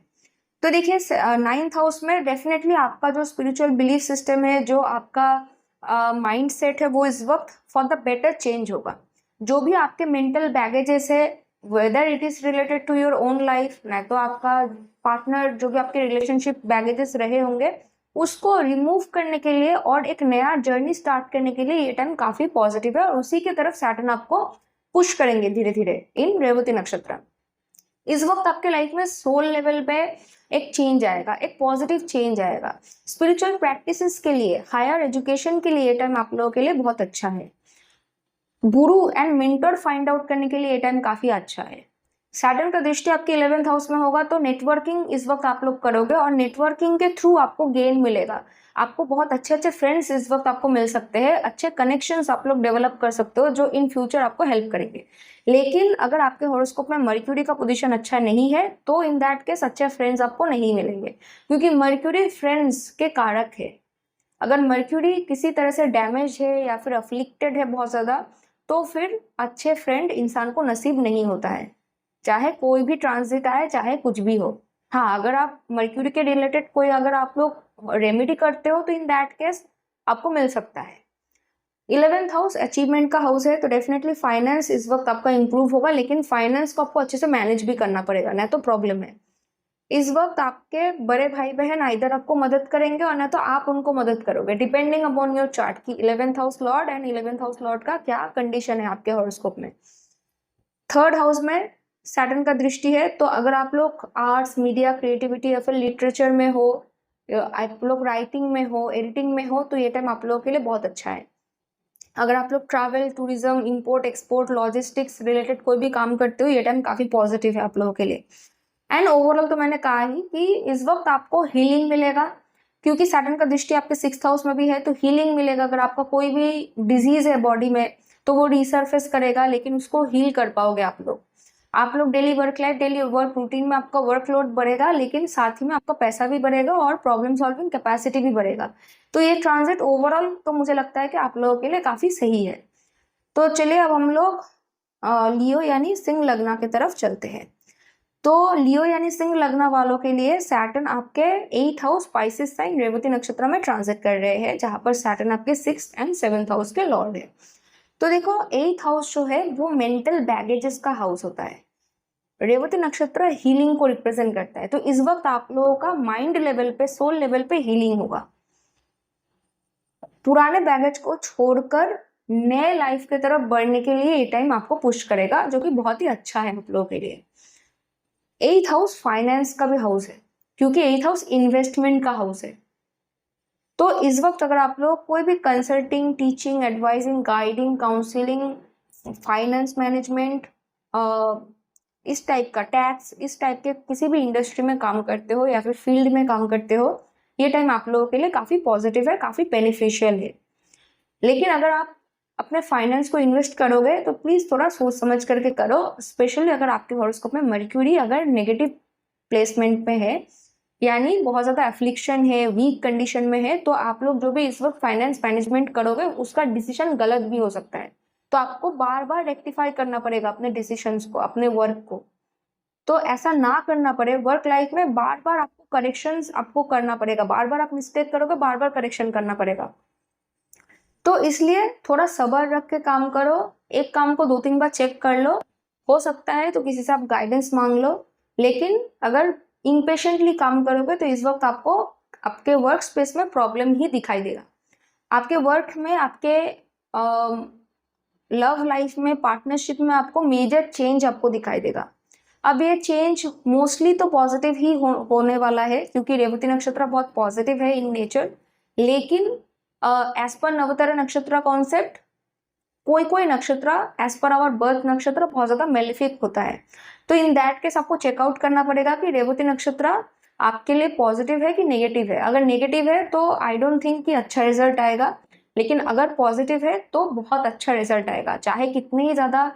तो देखिए 9th हाउस में डेफिनेटली आपका जो स्पिरिचुअल बिलीफ सिस्टम है, जो आपका माइंड सेट है, वो इस वक्त फॉर द बेटर चेंज होगा। जो भी आपके मेंटल बैगेजेस है, whether it is related to your own life, ना तो आपका पार्टनर जो भी आपके रिलेशनशिप बैगेजेस रहे होंगे उसको रिमूव करने के लिए और एक नया जर्नी स्टार्ट करने के लिए ये टाइम काफी पॉजिटिव है, और उसी की तरफ सैटर्न आपको पुश करेंगे धीरे धीरे इन रेवती नक्षत्र। इस वक्त आपके लाइफ में सोल लेवल पे एक चेंज आएगा, एक पॉजिटिव चेंज आएगा। स्पिरिचुअल प्रैक्टिसेस के लिए, हायर एजुकेशन के लिए ये टाइम आप लोगों के लिए बहुत अच्छा है। गुरु एंड मेंटर फाइंड आउट करने के लिए ये टाइम काफी अच्छा है। सैटर्न का दृष्टि आपके 11th हाउस में होगा, तो नेटवर्किंग इस वक्त आप लोग करोगे और नेटवर्किंग के थ्रू आपको गेन मिलेगा। आपको बहुत अच्छे अच्छे फ्रेंड्स इस वक्त आपको मिल सकते हैं, अच्छे कनेक्शंस आप लोग डेवलप कर सकते हो जो इन फ्यूचर आपको हेल्प करेंगे। लेकिन अगर आपके हॉरोस्कोप में मर्क्यूरी का पोजीशन अच्छा नहीं है, तो इन दैट केस अच्छे फ्रेंड्स आपको नहीं मिलेंगे, क्योंकि मर्क्यूरी फ्रेंड्स के कारक है। अगर मर्क्यूरी किसी तरह से डैमेज है या फिर अफ्लिक्टेड है बहुत ज्यादा, तो फिर अच्छे फ्रेंड इंसान को नसीब नहीं होता है, चाहे कोई भी ट्रांजिट आए, चाहे कुछ भी हो। हाँ, अगर आप मर्क्यूरी के रिलेटेड कोई अगर आप लोग रेमेडी करते हो, तो इन दैट केस आपको मिल सकता है। 11th हाउस अचीवमेंट का हाउस है, तो डेफिनेटली फाइनेंस इस वक्त आपका इंप्रूव होगा, लेकिन फाइनेंस को आपको अच्छे से मैनेज भी करना पड़ेगा, ना तो प्रॉब्लम है। इस वक्त आपके बड़े भाई बहन इधर आपको मदद करेंगे और ना तो आप उनको मदद करोगे, डिपेंडिंग अपॉन योर चार्ट की 11th house Lord and 11th house Lord का क्या कंडीशन है आपके हॉरोस्कोप में। 3rd हाउस में सैटर्न का दृष्टि है, तो अगर आप लोग आर्ट्स, मीडिया, क्रिएटिविटी या फिर लिटरेचर में हो, आप लोग राइटिंग में हो, एडिटिंग में हो, तो ये टाइम आप लोगों के लिए बहुत अच्छा है। अगर आप लोग travel, tourism, import export, logistics related कोई भी काम करते हो, ये टाइम काफ़ी पॉजिटिव है आप लोगों के लिए। एंड ओवरऑल तो मैंने कहा ही कि इस वक्त आपको हीलिंग मिलेगा, क्योंकि सैटर्न का दृष्टि आपके 6th हाउस में भी है, तो हीलिंग मिलेगा। अगर आपका कोई भी डिजीज है बॉडी में तो वो रिसर्फेस करेगा, लेकिन उसको हील कर पाओगे आप लोग। आप लोग daily work life, daily work routine में आपका वर्कलोड बढ़ेगा, लेकिन साथ ही में आपका पैसा भी बढ़ेगा और प्रॉब्लम सॉल्विंग कैपेसिटी भी बढ़ेगा। तो ये ट्रांजिट ओवरऑल तो मुझे लगता है कि आप लोगों के लिए काफ़ी सही है। तो चलिए अब हम लोग लियो यानी सिंह लग्न की तरफ चलते हैं। तो लियो यानी सिंह लग्न वालों के लिए सैटर्न आपके 8th house spices sign Revati नक्षत्र में ट्रांजिट कर रहे हैं, जहां पर सैटर्न आपके 6th एंड 7th हाउस के लॉर्ड है। तो देखो 8th हाउस जो है वो मेंटल बैगेजेस का हाउस होता है। रेवती नक्षत्र हीलिंग को रिप्रेजेंट करता है, तो इस वक्त आप लोगों का माइंड लेवल पे, सोल लेवल पे हीलिंग होगा। पुराने बैगेज को छोड़कर नए लाइफ की तरफ बढ़ने के लिए ये टाइम आपको पुश करेगा, जो कि बहुत ही अच्छा है आप लोगों के लिए। 8th हाउस फाइनेंस का भी हाउस है, क्योंकि 8th हाउस इन्वेस्टमेंट का हाउस है। तो इस वक्त अगर आप लोग कोई भी consulting, teaching, advising, guiding, counselling, finance management, इस टाइप का टैक्स, इस टाइप के किसी भी इंडस्ट्री में काम करते हो या फिर फील्ड में काम करते हो, ये टाइम आप लोगों के लिए काफ़ी पॉजिटिव है, काफ़ी बेनिफिशियल है। लेकिन अगर आप अपने फाइनेंस को इन्वेस्ट करोगे तो प्लीज़ थोड़ा सोच समझ करके करो, स्पेशली अगर आपके हॉरोस्कोप में मर्क्यूरी अगर नेगेटिव प्लेसमेंट में है, यानी बहुत ज़्यादा एफ्लिक्शन है, वीक कंडीशन में है, तो आप लोग जो भी इस वक्त फाइनेंस मैनेजमेंट करोगे उसका डिसीजन गलत भी हो सकता है। तो आपको बार बार रेक्टिफाई करना पड़ेगा अपने डिसीजंस को, अपने वर्क को। तो ऐसा ना करना पड़े, वर्क लाइफ में बार बार आपको करेक्शंस आपको करना पड़ेगा, बार बार आप मिस्टेक करोगे, बार बार करेक्शन करना पड़ेगा। तो इसलिए थोड़ा सब्र रख के काम करो, एक काम को 2-3 बार चेक कर लो, हो सकता है तो किसी से आप गाइडेंस मांग लो। लेकिन अगर इम्पेशेंटली काम करोगे तो इस वक्त आपको आपके वर्क स्पेस में प्रॉब्लम ही दिखाई देगा। आपके वर्क में, आपके लव लाइफ में, पार्टनरशिप में आपको मेजर चेंज आपको दिखाई देगा। अब ये चेंज मोस्टली तो पॉजिटिव ही होने वाला है, क्योंकि रेवती नक्षत्र बहुत पॉजिटिव है इन नेचर। लेकिन एज पर नवतारा नक्षत्र कॉन्सेप्ट, कोई कोई नक्षत्र एज पर आवर बर्थ नक्षत्र बहुत ज्यादा मेलिफिक होता है। तो इन दैट केस आपको चेकआउट करना पड़ेगा कि रेवती नक्षत्र आपके लिए पॉजिटिव है कि नेगेटिव है। अगर नेगेटिव है तो आई डोंट थिंक कि अच्छा रिजल्ट आएगा, लेकिन अगर पॉजिटिव है तो बहुत अच्छा रिजल्ट आएगा। चाहे कितनी ही ज्यादा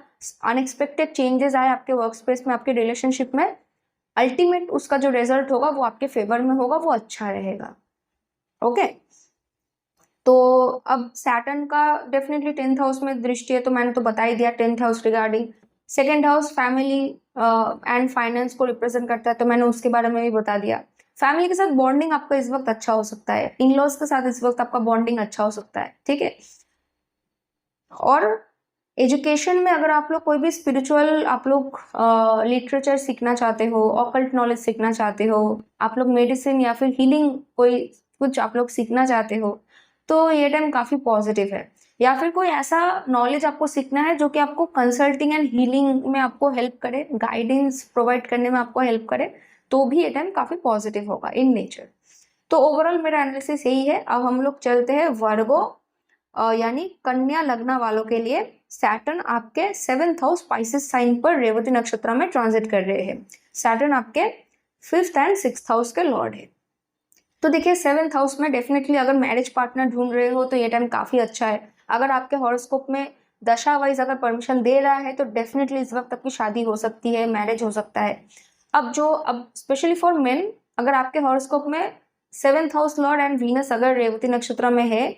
अनएक्सपेक्टेड चेंजेस आए आपके वर्क स्पेस में, आपके रिलेशनशिप में, अल्टीमेट उसका जो रिजल्ट होगा वो आपके फेवर में होगा, वो अच्छा रहेगा। ओके तो अब सैटर्न का डेफिनेटली 10th हाउस में दृष्टि है, तो मैंने तो बता ही दिया 10th house regarding. 2nd house family and finance को रिप्रेजेंट करता है, तो मैंने उसके बारे में भी बता दिया। फैमिली के साथ बॉन्डिंग आपका इस वक्त अच्छा हो सकता है, इन लॉज के साथ इस वक्त आपका बॉन्डिंग अच्छा हो सकता है, ठीक है। और एजुकेशन में अगर आप लोग कोई भी स्पिरिचुअल, आप लोग लिटरेचर सीखना चाहते हो, ऑकल्ट नॉलेज सीखना चाहते हो, आप लोग मेडिसिन या फिर हीलिंग कोई कुछ आप लोग सीखना चाहते हो, तो ये टाइम काफ़ी पॉजिटिव है। या फिर कोई ऐसा नॉलेज आपको सीखना है जो कि आपको कंसल्टिंग एंड हीलिंग में आपको हेल्प करे, गाइडेंस प्रोवाइड करने में आपको हेल्प करे, तो भी ये टाइम काफ़ी पॉजिटिव होगा इन नेचर। तो ओवरऑल मेरा एनालिसिस यही है। अब हम लोग चलते हैं वर्गो यानी कन्या लग्न वालों के लिए। सैटर्न आपके 7th हाउस स्पाइसेस साइन पर रेवती नक्षत्र में ट्रांजिट कर रहे हैं। सैटर्न आपके 5th एंड 6th हाउस के लॉर्ड है। तो देखिए 7th हाउस में डेफिनेटली अगर मैरिज पार्टनर ढूंढ रहे हो तो ये टाइम काफ़ी अच्छा है। अगर आपके हॉरोस्कोप में दशा वाइज अगर परमिशन दे रहा है तो डेफिनेटली इस वक्त आपकी शादी हो सकती है, मैरिज हो सकता है। अब स्पेशली फॉर मेन, अगर आपके हॉरोस्कोप में 7th house Lord and Venus अगर रेवती नक्षत्र में है,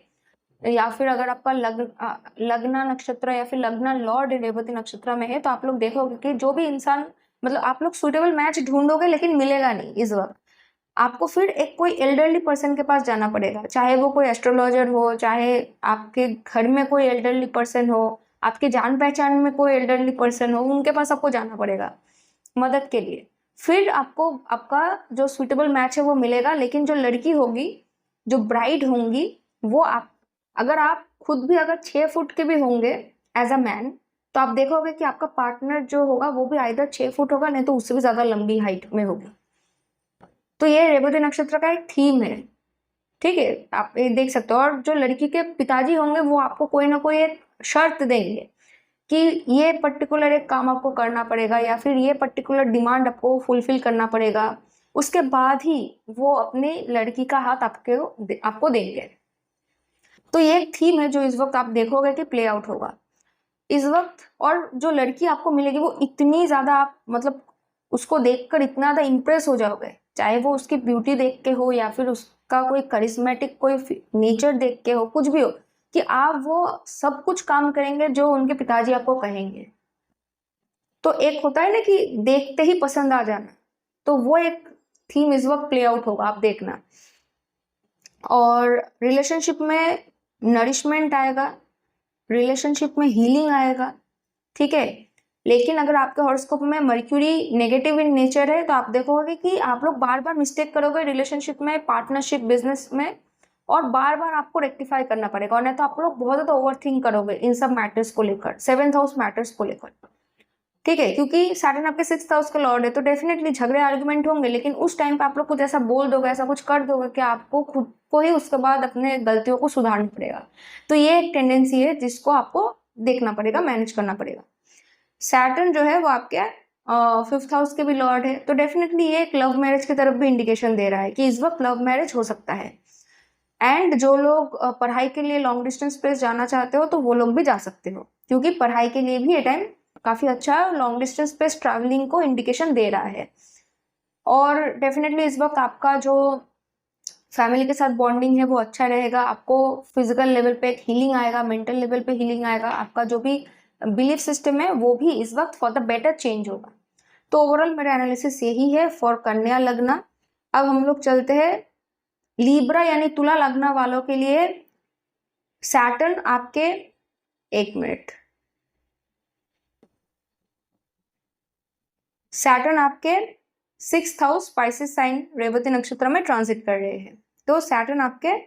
या फिर अगर आपका लग्न नक्षत्र या फिर लग्न लॉर्ड रेवती नक्षत्र में है, तो आप लोग देखोगे कि जो भी इंसान, मतलब आप लोग सुटेबल मैच ढूंढोगे लेकिन मिलेगा नहीं इस वक्त। आपको फिर एक कोई एल्डरली पर्सन के पास जाना पड़ेगा, चाहे वो कोई एस्ट्रोलॉजर हो, चाहे आपके घर में कोई एल्डरली पर्सन हो, आपके जान पहचान में कोई एल्डरली पर्सन हो, उनके पास आपको जाना पड़ेगा मदद के लिए। फिर आपको आपका जो सुटेबल मैच है वो मिलेगा। लेकिन जो लड़की होगी, जो ब्राइड होंगी, वो आप, अगर आप खुद भी अगर 6 फुट के भी होंगे एज अ मैन, तो आप देखोगे कि आपका पार्टनर जो होगा वो भी आइदर 6 फुट होगा, नहीं तो उससे भी ज्यादा लंबी हाइट में होगी। तो ये रेवती नक्षत्र का एक थीम है, ठीक है, आप ये देख सकते हो। और जो लड़की के पिताजी होंगे वो आपको कोई ना कोई एक शर्त देंगे कि ये पर्टिकुलर एक काम आपको करना पड़ेगा या फिर ये पर्टिकुलर डिमांड आपको फुलफिल करना पड़ेगा, उसके बाद ही वो अपनी लड़की का हाथ आपको देंगे। तो ये एक थीम है जो इस वक्त आप देखोगे कि प्ले आउट होगा इस वक्त। और जो लड़की आपको मिलेगी वो इतनी ज्यादा, आप मतलब उसको देखकर इतना ज्यादा इंप्रेस हो जाओगे, चाहे वो उसकी ब्यूटी देख के हो या फिर उसका कोई करिश्मेटिक कोई नेचर देख के हो, कुछ भी हो, कि आप वो सब कुछ काम करेंगे जो उनके पिताजी आपको कहेंगे। तो एक होता है ना कि देखते ही पसंद आ जाना, तो वो एक थीम इस वक्त प्ले आउट होगा, आप देखना। और रिलेशनशिप में नरिशमेंट आएगा, रिलेशनशिप में हीलिंग आएगा, ठीक है। लेकिन अगर आपके हॉरोस्कोप में मर्क्यूरी नेगेटिव इन नेचर है तो आप देखोगे कि आप लोग बार बार मिस्टेक करोगे रिलेशनशिप में, पार्टनरशिप, बिजनेस में, और बार बार आपको रेक्टिफाई करना पड़ेगा। और नहीं तो आप लोग बहुत ज्यादा ओवर थिंक करोगे इन सब मैटर्स को लेकर, 7th हाउस मैटर्स को लेकर, ठीक है। क्योंकि सैटर्न आपके 6th हाउस का लॉर्ड है, तो डेफिनेटली झगड़े आर्गुमेंट होंगे, लेकिन उस टाइम पे आप लोग कुछ ऐसा बोल दोगे, ऐसा कुछ कर दोगे कि आपको खुद को ही उसके बाद अपने गलतियों को सुधारना पड़ेगा। तो ये एक टेंडेंसी है जिसको आपको देखना पड़ेगा, मैनेज करना पड़ेगा। सैटर्न जो है वो आपके 5th हाउस के भी लॉर्ड है, तो डेफिनेटली ये एक लव मैरिज की तरफ भी इंडिकेशन दे रहा है कि इस वक्त लव मैरिज हो सकता है। एंड जो लोग पढ़ाई के लिए लॉन्ग डिस्टेंस प्लेस जाना चाहते हो तो वो लोग भी जा सकते हो, क्योंकि पढ़ाई के लिए भी ये टाइम काफी अच्छा है, लॉन्ग डिस्टेंस प्लेस ट्रैवलिंग को इंडिकेशन दे रहा है। और डेफिनेटली इस वक्त आपका जो फैमिली के साथ बॉन्डिंग है वो अच्छा रहेगा, आपको फिजिकल लेवल पे एक हीलिंग आएगा, मेंटल लेवल पे हीलिंग आएगा, आपका जो भी बिलीफ सिस्टम है वो भी इस वक्त फॉर द बेटर चेंज होगा। तो ओवरऑल मेरा एनालिसिस यही है फॉर कन्या लग्न। अब हम लोग चलते हैं लीब्रा यानी तुला लग्न वालों के लिए। सैटर्न आपके, एक मिनट, सैटर्न आपके 6th house spices sign Revati नक्षत्र में ट्रांजिट कर रहे हैं। तो सैटर्न आपके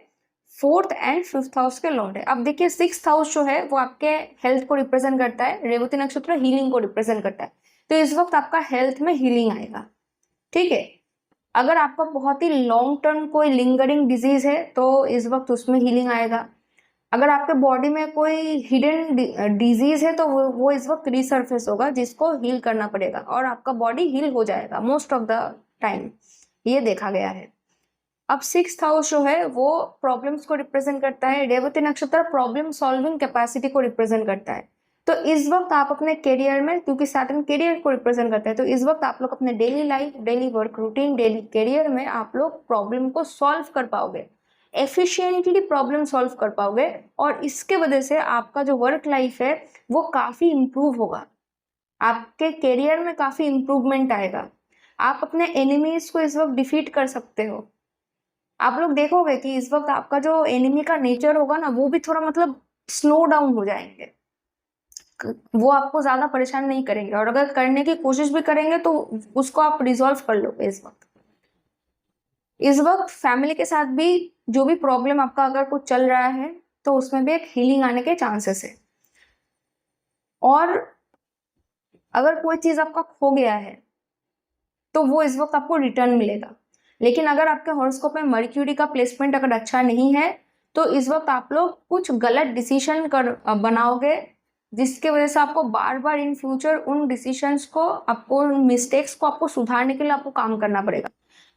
4th एंड 5th हाउस के लॉर्ड है। अब देखिए 6th हाउस जो है वो आपके हेल्थ को रिप्रेजेंट करता है, रेवती नक्षत्र हीलिंग को रिप्रेजेंट करता है। तो इस वक्त आपका हेल्थ में हीलिंग आएगा, ठीक है। अगर आपका बहुत ही लॉन्ग टर्म कोई लिंगरिंग डिजीज है तो इस वक्त उसमें हीलिंग आएगा। अगर आपके बॉडी में कोई हिडन डिजीज है तो वो इस वक्त रिसर्फेस होगा, जिसको हील करना पड़ेगा, और आपका बॉडी हील हो जाएगा मोस्ट ऑफ द टाइम, ये देखा गया है। अब 6th हाउस जो है वो प्रॉब्लम्स को रिप्रेजेंट करता है, रेवती नक्षत्र प्रॉब्लम सॉल्विंग कैपेसिटी को रिप्रेजेंट करता है। तो इस वक्त आप अपने करियर में, क्योंकि सैटर्न करियर को रिप्रेजेंट करता है, तो इस वक्त आप लोग अपने daily life, daily work routine, daily career में आप लोग प्रॉब्लम को सॉल्व कर पाओगे, एफिशिएंटली प्रॉब्लम सॉल्व कर पाओगे, और इसके वजह से आपका जो वर्क लाइफ है वो काफी इंप्रूव होगा, आपके करियर में काफी इंप्रूवमेंट आएगा, आप अपने एनिमीज को इस वक्त डिफीट कर सकते हो। आप लोग देखोगे कि इस वक्त आपका जो एनिमी का नेचर होगा ना वो भी थोड़ा मतलब स्लो डाउन हो जाएंगे, वो आपको ज्यादा परेशान नहीं करेंगे, और अगर करने की कोशिश भी करेंगे तो उसको आप रिजॉल्व कर लोगे। इस वक्त फैमिली के साथ भी जो भी प्रॉब्लम आपका अगर कुछ चल रहा है तो उसमें भी एक हीलिंग आने के चांसेस है। और अगर कोई चीज आपका खो गया है तो वो इस वक्त आपको रिटर्न मिलेगा। लेकिन अगर आपके हॉरोस्कोप में मर्क्यूरी का प्लेसमेंट अगर अच्छा नहीं है तो इस वक्त आप लोग कुछ गलत डिसीजन बनाओगे, जिसके वजह से आपको बार बार इन फ्यूचर उन डिसीजंस को, आपको उन मिस्टेक्स को आपको सुधारने के लिए आपको काम करना पड़ेगा।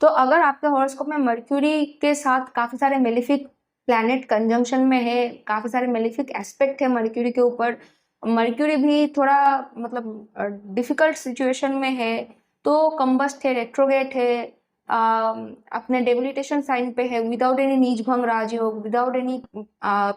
तो अगर आपके हॉरोस्कोप में मर्क्यूरी के साथ काफी सारे मेलिफिक प्लैनेट कंजंक्शन में है, काफी सारे मेलिफिक एस्पेक्ट है मर्क्यूरी के ऊपर, मर्क्यूरी भी थोड़ा मतलब डिफिकल्ट सिचुएशन में है, तो कंबस्ट है, रेट्रोगेट है, अपने डेबिलिटेशन साइन पे है, विदाउट एनी नीच भंग राजयोग, विदाउट एनी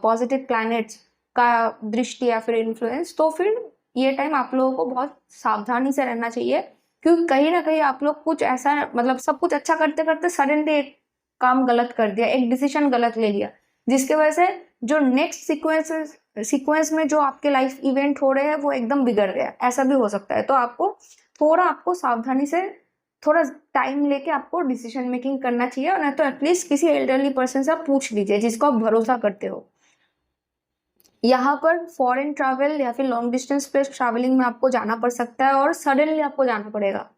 पॉजिटिव प्लैनेट्स का दृष्टि या फिर इन्फ्लुएंस, तो फिर ये टाइम आप लोगों को बहुत सावधानी से रहना चाहिए, क्योंकि कहीं ना कहीं आप लोग कुछ ऐसा मतलब सब कुछ अच्छा करते करते सडनली एक काम गलत कर दिया, एक डिसीजन गलत ले लिया, जिसके वजह से जो नेक्स्ट सीक्वेंस में जो आपके लाइफ इवेंट हो रहे हैं वो एकदम बिगड़ गया, ऐसा भी हो सकता है। तो आपको सावधानी से थोड़ा टाइम लेके आपको डिसीजन मेकिंग करना चाहिए, और नहीं तो एटलीस्ट किसी एल्डरली पर्सन से आप पूछ लीजिए जिसको आप भरोसा करते हो। यहाँ पर फॉरेन ट्रैवल या फिर लॉन्ग डिस्टेंस पे ट्रैवलिंग में आपको जाना पड़ सकता है और सडनली आपको जाना पड़ेगा।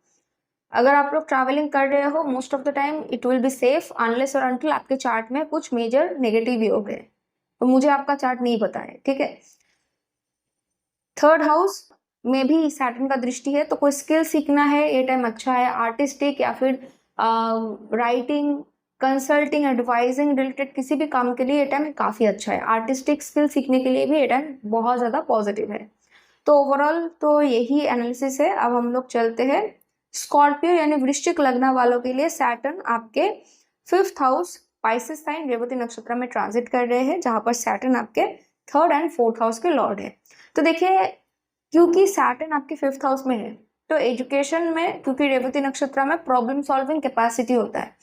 अगर आप लोग ट्रैवलिंग कर रहे हो most of the time it will be safe unless और अनटिल आपके चार्ट में कुछ मेजर नेगेटिव योग है, तो मुझे आपका चार्ट नहीं पता है, ठीक है। थर्ड हाउस में भी सैटर्न का दृष्टि है, तो कोई स्किल सीखना है ये टाइम अच्छा है। आर्टिस्टिक या फिर राइटिंग, कंसल्टिंग, एडवाइजिंग रिलेटेड किसी भी काम के लिए ये टाइम काफ़ी अच्छा है। आर्टिस्टिक स्किल सीखने के लिए भी ये टाइम बहुत ज़्यादा पॉजिटिव है। तो ओवरऑल तो यही एनालिसिस है। अब हम लोग चलते हैं स्कॉर्पियो यानी वृश्चिक लग्न वालों के लिए। सैटर्न आपके 5th house Pisces sign Revati नक्षत्र में ट्रांजिट कर रहे हैं, जहां पर सैटर्न आपके 3rd एंड 4th हाउस के लॉर्ड है। तो देखिए, क्योंकि सैटर्न आपके 5th हाउस में है, तो एजुकेशन में, क्योंकि रेवती नक्षत्र में प्रॉब्लम सॉल्विंग कैपेसिटी होता है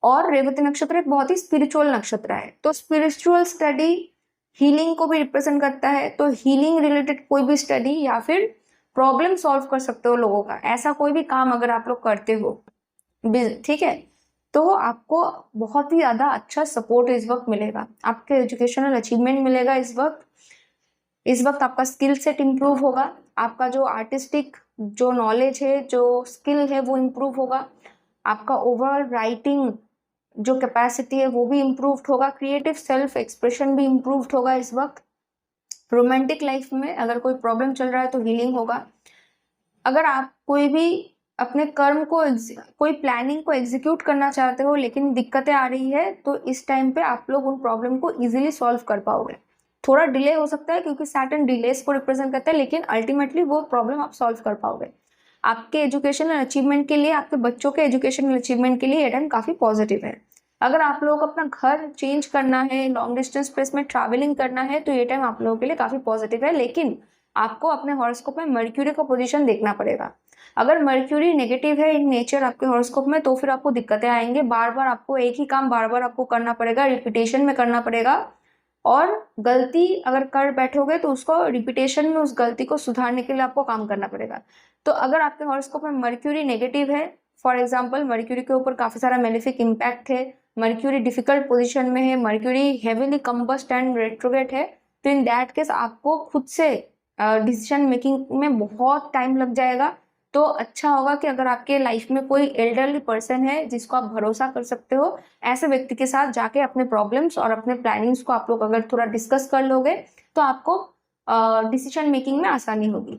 और रेवती नक्षत्र एक बहुत ही स्पिरिचुअल नक्षत्र है, तो स्पिरिचुअल स्टडी हीलिंग को भी रिप्रेजेंट करता है। तो हीलिंग रिलेटेड कोई भी स्टडी या फिर प्रॉब्लम सॉल्व कर सकते हो लोगों का, ऐसा कोई भी काम अगर आप लोग करते हो, ठीक है, तो आपको बहुत ही ज़्यादा अच्छा सपोर्ट इस वक्त मिलेगा, आपके एजुकेशनल अचीवमेंट मिलेगा इस वक्त। इस वक्त आपका स्किल सेट इम्प्रूव होगा, आपका जो आर्टिस्टिक जो नॉलेज है, जो स्किल है वो इम्प्रूव होगा, आपका ओवरऑल राइटिंग जो कैपेसिटी है वो भी इम्प्रूव्ड होगा, क्रिएटिव सेल्फ एक्सप्रेशन भी इम्प्रूव्ड होगा इस वक्त। रोमांटिक लाइफ में अगर कोई प्रॉब्लम चल रहा है तो हीलिंग होगा। अगर आप कोई भी अपने कर्म को, कोई प्लानिंग को एग्जीक्यूट करना चाहते हो लेकिन दिक्कतें आ रही है, तो इस टाइम पे आप लोग उन प्रॉब्लम को इजीली सॉल्व कर पाओगे। थोड़ा डिले हो सकता है क्योंकि सैटर्न डिलेस को रिप्रेजेंट करता है, लेकिन अल्टीमेटली वो प्रॉब्लम आप सॉल्व कर पाओगे। आपके एजुकेशनल अचीवमेंट के लिए, आपके बच्चों के एजुकेशनल अचीवमेंट के लिए ये टाइम काफ़ी पॉजिटिव है। अगर आप लोग अपना घर चेंज करना है, लॉन्ग डिस्टेंस प्लेस में ट्रैवलिंग करना है, तो ये टाइम आप लोगों के लिए काफ़ी पॉजिटिव है, लेकिन आपको अपने हॉरोस्कोप में मर्क्यूरी का पोजीशन देखना पड़ेगा। अगर मर्क्यूरी नेगेटिव है इन नेचर आपके हॉरोस्कोप में, तो फिर आपको दिक्कतें आएंगे, बार बार आपको एक ही काम बार बार आपको करना पड़ेगा, रिपीटेशन में करना पड़ेगा, और गलती अगर कर बैठोगे तो उसको रिपीटेशन में उस गलती को सुधारने के लिए आपको काम करना पड़ेगा। तो अगर आपके हॉरोस्कोप में मर्क्यूरी नेगेटिव है, फॉर एग्जाम्पल मर्क्यूरी के ऊपर काफ़ी सारा मेलेफिक इम्पैक्ट है, मर्क्यूरी डिफिकल्ट पोजीशन में है, mercury heavily combust and retrograde है, तो इन दैट केस आपको खुद से डिसीजन मेकिंग में बहुत टाइम लग जाएगा। तो अच्छा होगा कि अगर आपके लाइफ में कोई एल्डरली पर्सन है जिसको आप भरोसा कर सकते हो, ऐसे व्यक्ति के साथ जाके अपने प्रॉब्लम्स और अपने प्लानिंग्स को आप लोग अगर थोड़ा डिस्कस कर लोगे तो आपको डिसीजन मेकिंग में आसानी होगी।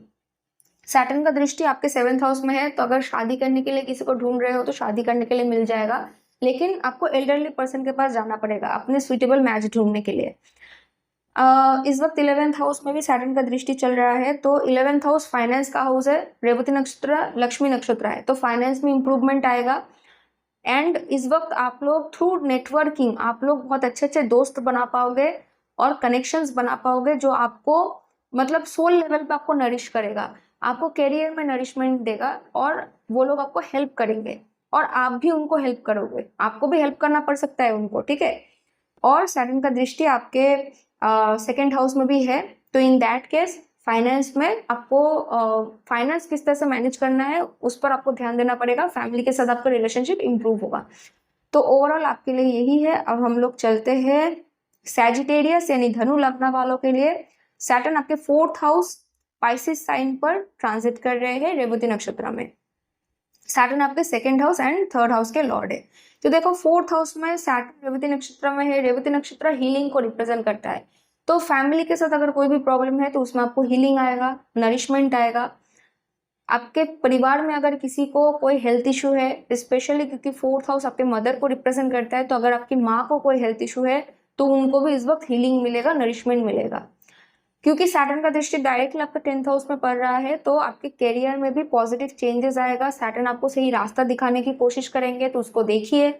सैटर्न का दृष्टि आपके 7th हाउस में है, तो अगर शादी करने के लिए किसी को ढूंढ रहे हो तो शादी करने के लिए मिल जाएगा, लेकिन आपको एल्डरली पर्सन के पास जाना पड़ेगा अपने सुइटेबल मैच ढूंढने के लिए। इस वक्त 11th हाउस में भी सैटर्न का दृष्टि चल रहा है, तो 11th हाउस फाइनेंस का हाउस है, रेवती नक्षत्र लक्ष्मी नक्षत्र है, तो फाइनेंस में इंप्रूवमेंट आएगा। एंड इस वक्त आप लोग थ्रू नेटवर्किंग आप लोग बहुत अच्छे अच्छे दोस्त बना पाओगे और कनेक्शंस बना पाओगे, जो आपको मतलब सोल लेवल पे आपको नरिश करेगा, आपको करियर में नरिशमेंट देगा, और वो लोग आपको हेल्प करेंगे और आप भी उनको हेल्प करोगे, आपको भी हेल्प करना पड़ सकता है उनको, ठीक है। और सैटर्न का दृष्टि आपके 2nd हाउस में भी है, तो इन दैट केस फाइनेंस में आपको फाइनेंस किस तरह से मैनेज करना है उस पर आपको ध्यान देना पड़ेगा, फैमिली के साथ आपका रिलेशनशिप इंप्रूव होगा। तो ओवरऑल आपके लिए यही है। अब हम लोग चलते हैं सैजिटेरियस यानी धनु लग्न वालों के लिए। सैटर्न आपके 4th हाउस पाइसेस साइन पर ट्रांजिट कर रहे हैं रेवती नक्षत्र में। सैटर्न आपके 2nd house and 3rd house के लॉर्ड है। तो देखो 4th हाउस में सैटर्न रेवती नक्षत्र में है, रेवती नक्षत्र हीलिंग को रिप्रेजेंट करता है, तो फैमिली के साथ अगर कोई भी प्रॉब्लम है तो उसमें आपको हीलिंग आएगा, नरिशमेंट आएगा। आपके परिवार में अगर किसी को कोई हेल्थ इशू है, स्पेशली क्योंकि 4th हाउस आपके मदर को रिप्रेजेंट करता है, तो अगर आपकी माँ को कोई हेल्थ इशू है तो उनको भी इस वक्त हीलिंग मिलेगा, नरिशमेंट मिलेगा। क्योंकि सैटर्न का दृष्टि डायरेक्टली आपके 10th हाउस में पड़ रहा है, तो आपके करियर में भी पॉजिटिव चेंजेस आएगा। सैटर्न आपको सही रास्ता दिखाने की कोशिश करेंगे, तो उसको देखिए,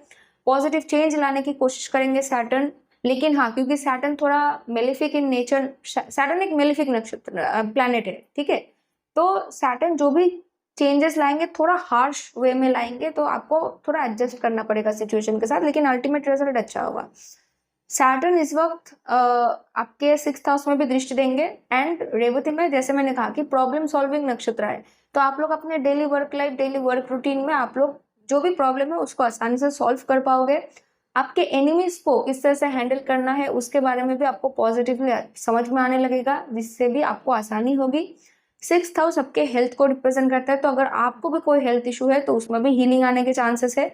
पॉजिटिव चेंज लाने की कोशिश करेंगे सैटर्न। लेकिन हाँ, क्योंकि सैटर्न थोड़ा मेलेफिक इन नेचर, सैटर्न एक मेलेफिक नक्षत्र प्लैनेट है, ठीक है, तो सैटर्न जो भी चेंजेस लाएंगे थोड़ा हार्श वे में लाएंगे, तो आपको थोड़ा एडजस्ट करना पड़ेगा सिचुएशन के साथ, लेकिन अल्टीमेट रिजल्ट अच्छा होगा। सैटर्न इस वक्त आपके 6th हाउस में भी दृष्टि देंगे, एंड रेवती में जैसे मैंने कहा कि प्रॉब्लम सॉल्विंग नक्षत्र है, तो आप लोग अपने daily work life, daily work routine में आप लोग जो भी प्रॉब्लम है उसको आसानी से सॉल्व कर पाओगे। आपके एनिमीज को किस तरह से हैंडल करना है उसके बारे में भी आपको पॉजिटिवली समझ में आने लगेगा, जिससे भी आपको आसानी होगी। 6th हाउस आपके हेल्थ को रिप्रेजेंट करता है, तो अगर आपको भी कोई हेल्थ इशू है तो उसमें भी हीलिंग आने के चांसेस है।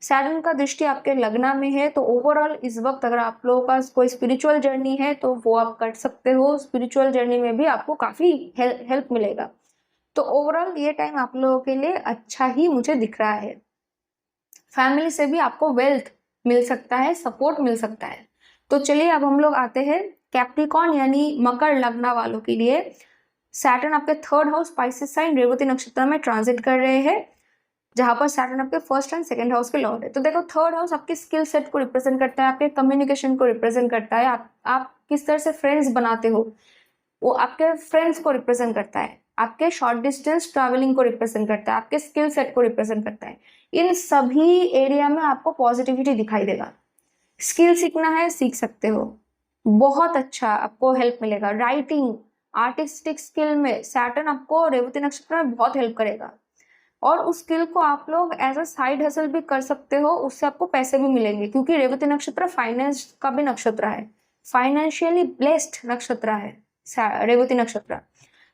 सैटर्न का दृष्टि आपके लग्न में है, तो ओवरऑल इस वक्त अगर आप लोगों का कोई स्पिरिचुअल जर्नी है तो वो आप कर सकते हो। स्पिरिचुअल जर्नी में भी आपको काफी हेल्प मिलेगा। तो ओवरऑल ये टाइम आप लोगों के लिए अच्छा ही मुझे दिख रहा है। फैमिली से भी आपको वेल्थ मिल सकता है, सपोर्ट मिल सकता है। तो चलिए अब हम लोग आते हैं कैप्रिकॉर्न यानी मकर लग्न वालों के लिए। सैटर्न आपके 3rd house spices sign Revati नक्षत्र में ट्रांजिट कर रहे हैं, जहां पर सैटर्न आपके 1st एंड 2nd हाउस के लॉर्ड है। तो देखो 3rd हाउस आपके स्किल सेट को रिप्रेजेंट करता है, आपके कम्युनिकेशन को रिप्रेजेंट करता है, आप किस तरह से फ्रेंड्स बनाते हो वो आपके फ्रेंड्स को रिप्रेजेंट करता है, आपके शॉर्ट डिस्टेंस ट्रैवलिंग को रिप्रेजेंट करता है, आपके स्किल सेट को रिप्रेजेंट करता है। इन सभी एरिया में आपको पॉजिटिविटी दिखाई देगा। स्किल सीखना है सीख सकते हो, बहुत अच्छा आपको हेल्प मिलेगा। राइटिंग, आर्टिस्टिक स्किल में सैटर्न आपको रेवती नक्षत्र में बहुत हेल्प करेगा, और उस स्किल को आप लोग एज अ साइड हसल भी कर सकते हो, उससे आपको पैसे भी मिलेंगे, क्योंकि रेवती नक्षत्र फाइनेंस का भी नक्षत्र है, फाइनेंशियली ब्लेस्ड नक्षत्र है रेवती नक्षत्र।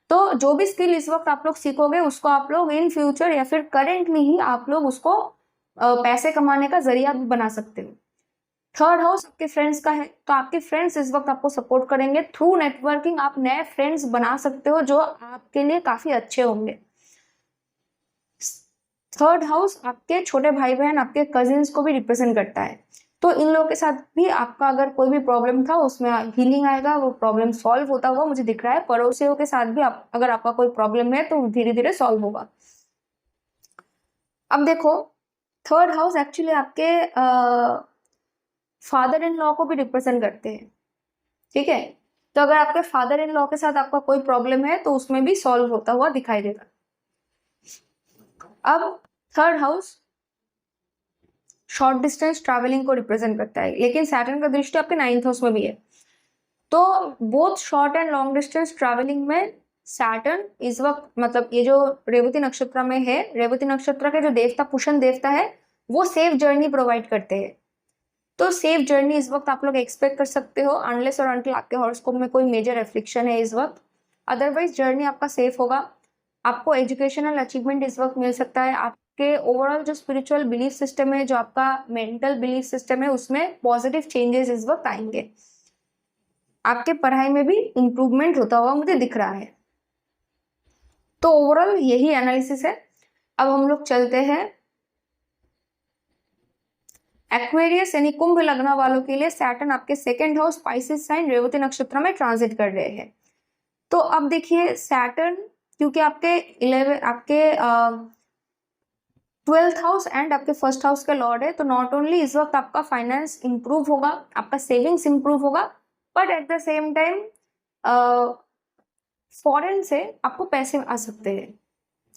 तो जो भी स्किल इस वक्त आप लोग सीखोगे उसको आप लोग इन फ्यूचर या फिर करेंटली ही आप लोग उसको पैसे कमाने का जरिया भी बना सकते हो। 3rd हाउस आपके फ्रेंड्स का है, तो आपके फ्रेंड्स इस वक्त आपको सपोर्ट करेंगे। थ्रू नेटवर्किंग आप नए फ्रेंड्स बना सकते हो जो आपके लिए काफी अच्छे होंगे। 3rd हाउस आपके छोटे भाई बहन, आपके कजिन्स को भी रिप्रेजेंट करता है, तो इन लोगों के साथ भी आपका अगर कोई भी प्रॉब्लम था उसमें हीलिंग आएगा, वो प्रॉब्लम सॉल्व होता हुआ मुझे दिख रहा है। पड़ोसियों के साथ भी अगर आपका कोई प्रॉब्लम है तो धीरे धीरे सॉल्व होगा। अब देखो 3rd हाउस एक्चुअली आपके फादर इन लॉ को भी रिप्रेजेंट करते हैं, ठीक है। तो अगर आपके फादर इन लॉ के साथ आपका कोई प्रॉब्लम है तो उसमें भी सॉल्व होता हुआ दिखाई देगा। अब 3rd house short distance travelling को रिप्रेजेंट करता है, लेकिन सैटर्न का दृष्टि आपके 9th हाउस में भी है। तो both short and long distance travelling में सैटर्न इस वक्त, मतलब ये जो रेवती नक्षत्र में है, रेवती नक्षत्र के जो देवता पुष्ण देवता है वो सेफ जर्नी प्रोवाइड करते हैं। तो सेफ जर्नी इस वक्त आप लोग एक्सपेक्ट कर सकते हो, अनलेस और अनटिल आपके हॉरोस्कोप में कोई मेजर एफ्लिक्शन है इस वक्त। अदरवाइज जर्नी आपका सेफ होगा। आपको एजुकेशनल अचीवमेंट इस वक्त मिल सकता है। आपके ओवरऑल जो स्पिरिचुअल बिलीफ सिस्टम है, जो आपका मेंटल बिलीफ सिस्टम है, उसमें पॉजिटिव चेंजेस इस वक्त आएंगे। आपके पढ़ाई में भी इंप्रूवमेंट होता हुआ मुझे दिख रहा है। तो ओवरऑल यही एनालिसिस है। अब हम लोग चलते हैं एक्वेरियस यानी कुंभ लग्न वालों के लिए। सैटर्न आपके 2nd house spices sign Revati नक्षत्र में ट्रांजिट कर रहे हैं। तो अब देखिए सैटर्न, क्योंकि आपके 12th हाउस एंड आपके 1st हाउस के लॉर्ड है, तो नॉट ओनली इस वक्त आपका फाइनेंस इंप्रूव होगा, आपका सेविंग्स इंप्रूव होगा, but at the same time foreign से आपको पैसे आ सकते हैं,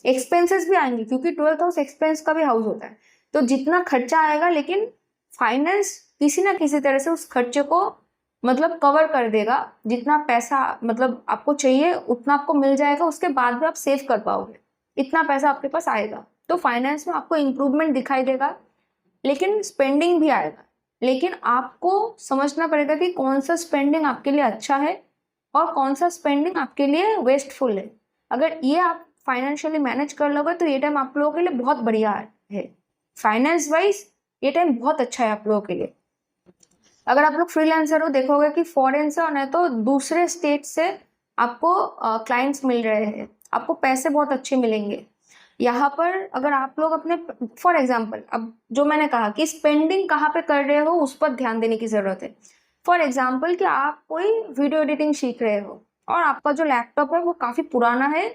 एक्सपेंसेस भी आएंगे, क्योंकि 12th हाउस एक्सपेंस का भी हाउस होता है। तो जितना खर्चा आएगा, लेकिन फाइनेंस किसी ना किसी तरह से उस खर्चे को मतलब कवर कर देगा। जितना पैसा मतलब आपको चाहिए उतना आपको मिल जाएगा, उसके बाद भी आप सेव कर पाओगे, इतना पैसा आपके पास आएगा। तो फाइनेंस में आपको इंप्रूवमेंट दिखाई देगा, लेकिन स्पेंडिंग भी आएगा। लेकिन आपको समझना पड़ेगा कि कौन सा स्पेंडिंग आपके लिए अच्छा है और कौन सा स्पेंडिंग आपके लिए वेस्टफुल है। अगर ये आप फाइनेंशियली मैनेज कर लोगे तो ये टाइम आप लोगों के लिए बहुत बढ़िया है। फाइनेंस वाइज ये टाइम बहुत अच्छा है आप लोगों के लिए। अगर आप लोग फ्रीलांसर हो, देखोगे कि फॉरेन से और नहीं तो दूसरे स्टेट से आपको क्लाइंट्स मिल रहे हैं, आपको पैसे बहुत अच्छे मिलेंगे। यहाँ पर अगर आप लोग अपने, फॉर एग्जाम्पल, अब जो मैंने कहा कि स्पेंडिंग कहाँ पे कर रहे हो उस पर ध्यान देने की जरूरत है। फॉर एग्जाम्पल कि आप कोई वीडियो एडिटिंग सीख रहे हो और आपका जो लैपटॉप है वो काफी पुराना है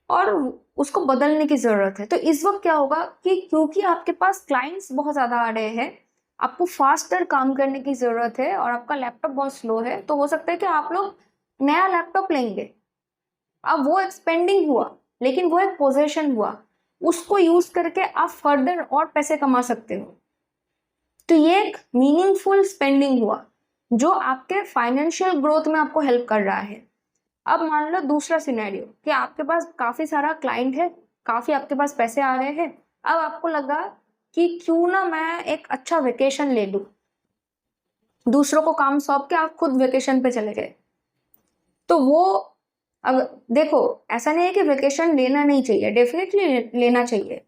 और उसको बदलने की जरूरत है, तो इस वक्त क्या होगा कि क्योंकि आपके पास क्लाइंट्स बहुत ज्यादा आ रहे हैं, आपको फास्टर काम करने की जरूरत है और आपका लैपटॉप बहुत स्लो है, तो हो सकता है कि आप लोग नया लैपटॉप लेंगे। अब वो एक्सपेंडिंग हुआ, लेकिन वो एक पोजीशन हुआ, उसको यूज करके आप फर्दर और पैसे कमा सकते हो। तो ये एक मीनिंगफुल स्पेंडिंग हुआ जो आपके फाइनेंशियल ग्रोथ में आपको हेल्प कर रहा है। अब मान लो दूसरा सिनेरियो कि आपके पास काफी सारा क्लाइंट है, काफी आपके पास पैसे आ रहे हैं, अब आपको लगा कि क्यों ना मैं एक अच्छा वेकेशन ले लूं, दूसरों को काम सौंप के आप खुद वेकेशन पे चले गए। तो वो, अब देखो, ऐसा नहीं है कि वेकेशन लेना नहीं चाहिए, डेफिनेटली लेना चाहिए,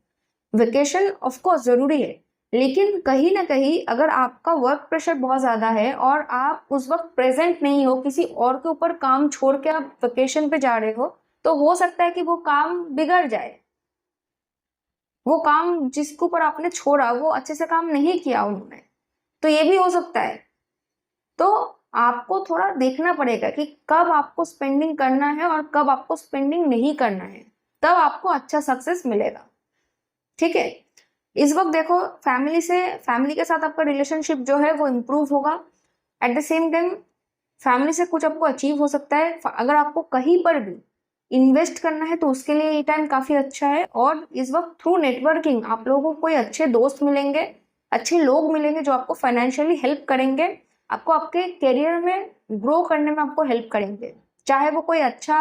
वेकेशन ऑफ कोर्स जरूरी है, लेकिन कहीं ना कहीं अगर आपका वर्क प्रेशर बहुत ज्यादा है और आप उस वक्त प्रेजेंट नहीं हो, किसी और के ऊपर काम छोड़ के आप वेकेशन पे जा रहे हो, तो हो सकता है कि वो काम बिगड़ जाए, वो काम जिसके ऊपर आपने छोड़ा वो अच्छे से काम नहीं किया उन्होंने, तो ये भी हो सकता है। तो आपको थोड़ा देखना पड़ेगा कि कब आपको स्पेंडिंग करना है और कब आपको स्पेंडिंग नहीं करना है, तब आपको अच्छा सक्सेस मिलेगा। ठीक है, इस वक्त देखो, फैमिली के साथ आपका रिलेशनशिप जो है वो इम्प्रूव होगा। At the same time family से कुछ आपको अचीव हो सकता है। अगर आपको कहीं पर भी इन्वेस्ट करना है तो उसके लिए ये टाइम काफी अच्छा है। और इस वक्त थ्रू नेटवर्किंग आप लोगों को कोई अच्छे दोस्त मिलेंगे, अच्छे लोग मिलेंगे जो आपको फाइनेंशियली हेल्प करेंगे, आपको आपके करियर में ग्रो करने में आपको हेल्प करेंगे, चाहे वो कोई अच्छा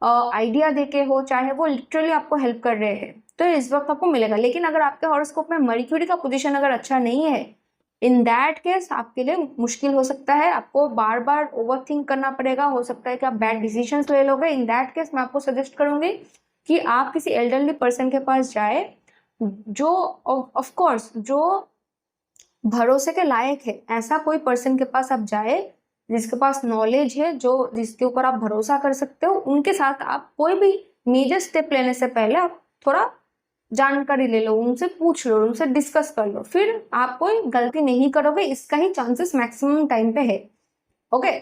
आइडिया देके हो, चाहे वो लिटरली आपको हेल्प कर रहे हैं, तो इस वक्त आपको मिलेगा। लेकिन अगर आपके हॉरोस्कोप में मर्क्यूरी का पोजीशन अगर अच्छा नहीं है, इन दैट केस आपके लिए मुश्किल हो सकता है, आपको बार बार ओवर थिंक करना पड़ेगा, हो सकता है कि आप बैड डिसीजंस ले लोगे। इन दैट केस मैं आपको सजेस्ट करूंगी कि आप किसी एल्डरली पर्सन के पास जाए, जो ऑफ कोर्स जो भरोसे के लायक है, ऐसा कोई पर्सन के पास आप जाए जिसके पास नॉलेज है, जो जिसके ऊपर आप भरोसा कर सकते हो। उनके साथ आप कोई भी मेजर स्टेप लेने से पहले आप थोड़ा जानकारी ले लो, उनसे पूछ लो, उनसे डिस्कस कर लो, फिर आप कोई गलती नहीं करोगे, इसका ही चांसेस मैक्सिमम टाइम पे है। ओके,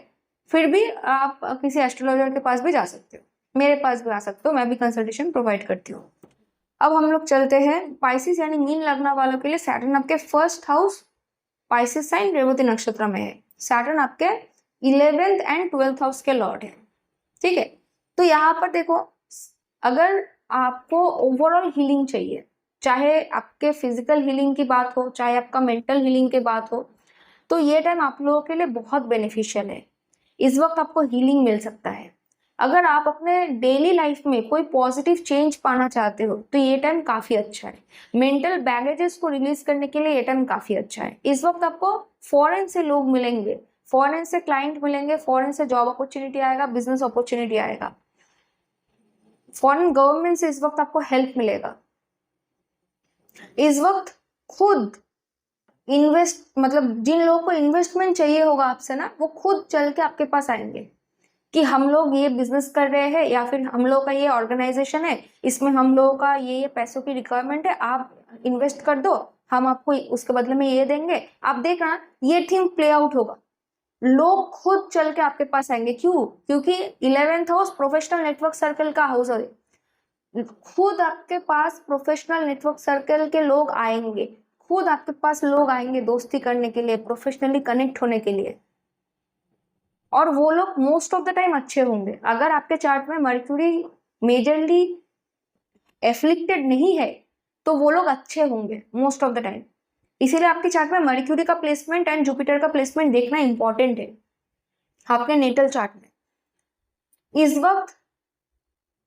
फिर भी आप किसी एस्ट्रोलॉजर के पास भी जा सकते हो, मेरे पास भी आ सकते हो, मैं भी कंसल्टेशन प्रोवाइड करती हूँ। अब हम लोग चलते हैं पाइसिस यानी मीन लग्न वालों के लिए। सैटर्न आपके first house Pisces sign Revati नक्षत्र में है। सैटर्न आपके 11th एंड 12th हाउस के लॉर्ड है। ठीक है, तो यहाँ पर देखो, अगर आपको ओवरऑल हीलिंग चाहिए, चाहे आपके फिजिकल हीलिंग की बात हो, चाहे आपका मेंटल हीलिंग की बात हो, तो ये टाइम आप लोगों के लिए बहुत बेनिफिशियल है। इस वक्त आपको हीलिंग मिल सकता है। अगर आप अपने डेली लाइफ में कोई पॉजिटिव चेंज पाना चाहते हो तो ये टाइम काफी अच्छा है। मेंटल बैगेजेस को रिलीज करने के लिए ये टाइम काफी अच्छा है। इस वक्त आपको फॉरेन से लोग मिलेंगे, फॉरेन से क्लाइंट मिलेंगे, फॉरेन से जॉब अपॉर्चुनिटी आएगा, बिजनेस अपॉर्चुनिटी आएगा, फॉरेन गवर्नमेंट से इस वक्त आपको हेल्प मिलेगा। इस वक्त खुद इन्वेस्ट, मतलब जिन लोगों को इन्वेस्टमेंट चाहिए होगा आपसे ना, वो खुद चल के आपके पास आएंगे कि हम लोग ये बिजनेस कर रहे हैं, या फिर हम लोग का ये ऑर्गेनाइजेशन है, इसमें हम लोगों का ये पैसों की रिक्वायरमेंट है, आप इन्वेस्ट कर दो, हम आपको उसके बदले में ये देंगे। आप देखना ये थिंग प्ले आउट होगा, लोग खुद चल के आपके पास आएंगे। क्यों? क्योंकि 11th house professional network circle का हाउस है। खुद आपके पास प्रोफेशनल नेटवर्क सर्कल के लोग आएंगे, खुद आपके पास लोग आएंगे दोस्ती करने के लिए, प्रोफेशनली कनेक्ट होने के लिए, और वो लोग मोस्ट ऑफ द टाइम अच्छे होंगे। अगर आपके चार्ट में मर्क्यूरी मेजरली एफ्लिक्टेड नहीं है तो वो लोग अच्छे होंगे मोस्ट ऑफ द टाइम। इसीलिए आपके चार्ट में मर्क्यूरी का प्लेसमेंट एंड जुपिटर का प्लेसमेंट देखना इंपॉर्टेंट है आपके नेटल चार्ट में। इस वक्त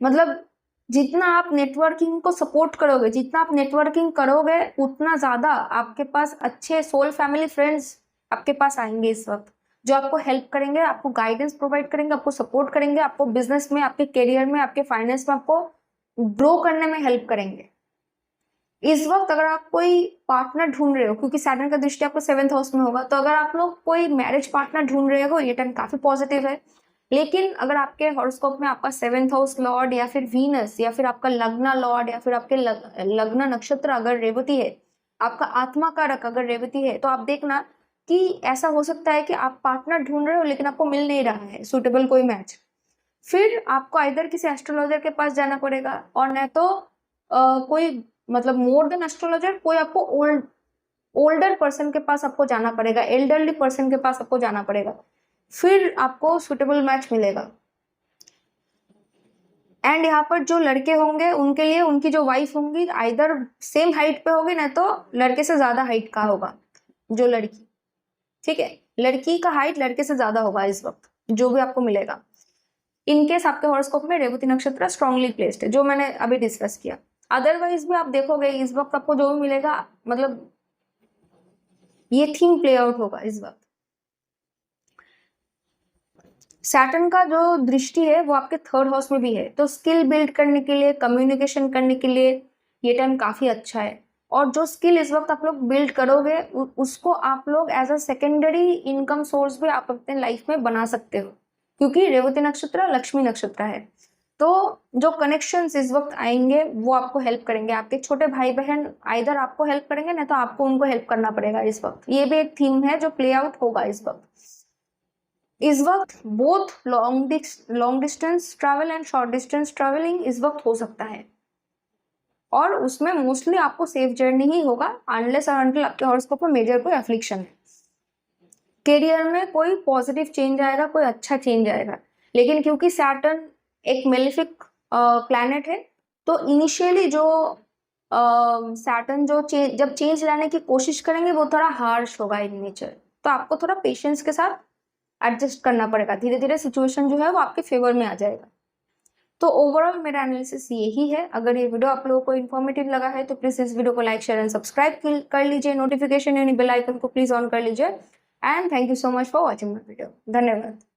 मतलब जितना आप नेटवर्किंग को सपोर्ट करोगे, जितना आप नेटवर्किंग करोगे, उतना ज्यादा आपके पास अच्छे सोल फैमिली फ्रेंड्स आपके पास आएंगे इस वक्त, जो आपको हेल्प करेंगे, आपको गाइडेंस प्रोवाइड करेंगे, आपको सपोर्ट करेंगे, आपको बिजनेस में, आपके करियर में, आपके फाइनेंस में आपको ग्रो करने में हेल्प करेंगे। इस वक्त अगर आप कोई पार्टनर ढूंढ रहे हो, क्योंकि सैटर्न का दृष्टि आपको 7th हाउस में होगा, तो अगर आप लोग कोई मैरिज पार्टनर ढूंढ रहे हो, ये टाइम काफी पॉजिटिव है। लेकिन अगर आपके हॉरोस्कोप में आपका 7th हाउस लॉर्ड या फिर वीनस या फिर आपका लग्न लॉर्ड या फिर आपके लग्न नक्षत्र अगर रेवती है, आपका आत्मा कारक अगर रेवती है, तो आप देखना कि ऐसा हो सकता है कि आप पार्टनर ढूंढ रहे हो लेकिन आपको मिल नहीं रहा है सुटेबल कोई मैच। फिर आपको इधर किसी एस्ट्रोलॉजर के पास जाना पड़ेगा, और न तो कोई मतलब मोर देन एस्ट्रोलॉजर, कोई आपको ओल्डर पर्सन के पास आपको जाना पड़ेगा, एल्डरली पर्सन के पास आपको जाना पड़ेगा, फिर आपको सुटेबल मैच मिलेगा। एंड यहाँ पर जो लड़के होंगे उनके लिए उनकी जो वाइफ होंगी आइदर सेम हाइट पे होगी, ना तो लड़के से ज्यादा हाइट का होगा जो लड़की। ठीक है, लड़की का हाइट लड़के से ज्यादा होगा इस वक्त, जो भी आपको मिलेगा। इनकेस आपके हॉरोस्कोप में रेवती नक्षत्र स्ट्रांगली प्लेस्ड है, जो मैंने अभी डिस्कस किया। अदरवाइज भी आप देखोगे इस वक्त आपको जो भी मिलेगा, मतलब ये थीम प्ले आउट होगा इस वक्त। सैटर्न का जो दृष्टि है वो आपके थर्ड हाउस में भी है, तो स्किल बिल्ड करने के लिए, कम्युनिकेशन करने के लिए ये टाइम काफी अच्छा है। और जो स्किल इस वक्त आप लोग बिल्ड करोगे उसको आप लोग as a secondary income source भी आप अपने लाइफ में बना सकते हो, क्योंकि रेवती नक्षत्र लक्ष्मी नक्षत्र है। तो जो कनेक्शंस इस वक्त आएंगे वो आपको हेल्प करेंगे, आपके छोटे भाई बहन आइदर आपको हेल्प करेंगे, नहीं तो आपको उनको हेल्प करना पड़ेगा इस वक्त। ये भी एक थीम है जो प्ले आउट होगा इस वक्त। इस वक्त both long distance travel and short distance travelling इस वक्त हो सकता है, और उसमें मोस्टली आपको सेफ जर्नी ही होगा अनलेस और अनटिल आपके हॉरोस्कोप में मेजर कोई अफ्लिक्शन है। करियर में कोई पॉजिटिव चेंज आएगा, कोई अच्छा चेंज आएगा, लेकिन क्योंकि सैटर्न एक मेलिफिक प्लैनेट है, तो इनिशियली जो सैटर्न जो जब चेंज लाने की कोशिश करेंगे वो थोड़ा हार्श होगा इन नेचर, तो आपको थोड़ा पेशेंस के साथ एडजस्ट करना पड़ेगा। धीरे धीरे सिचुएशन जो है वो आपके फेवर में आ जाएगा। तो ओवरऑल मेरा एनालिसिस यही है। अगर ये वीडियो आप लोगों को इन्फॉर्मेटिव लगा है तो प्लीज इस वीडियो को लाइक शेयर एंड सब्सक्राइब कर लीजिए, नोटिफिकेशन यानी बेल आइकन को प्लीज ऑन कर लीजिए। And thank you so much for watching my video. धन्यवाद।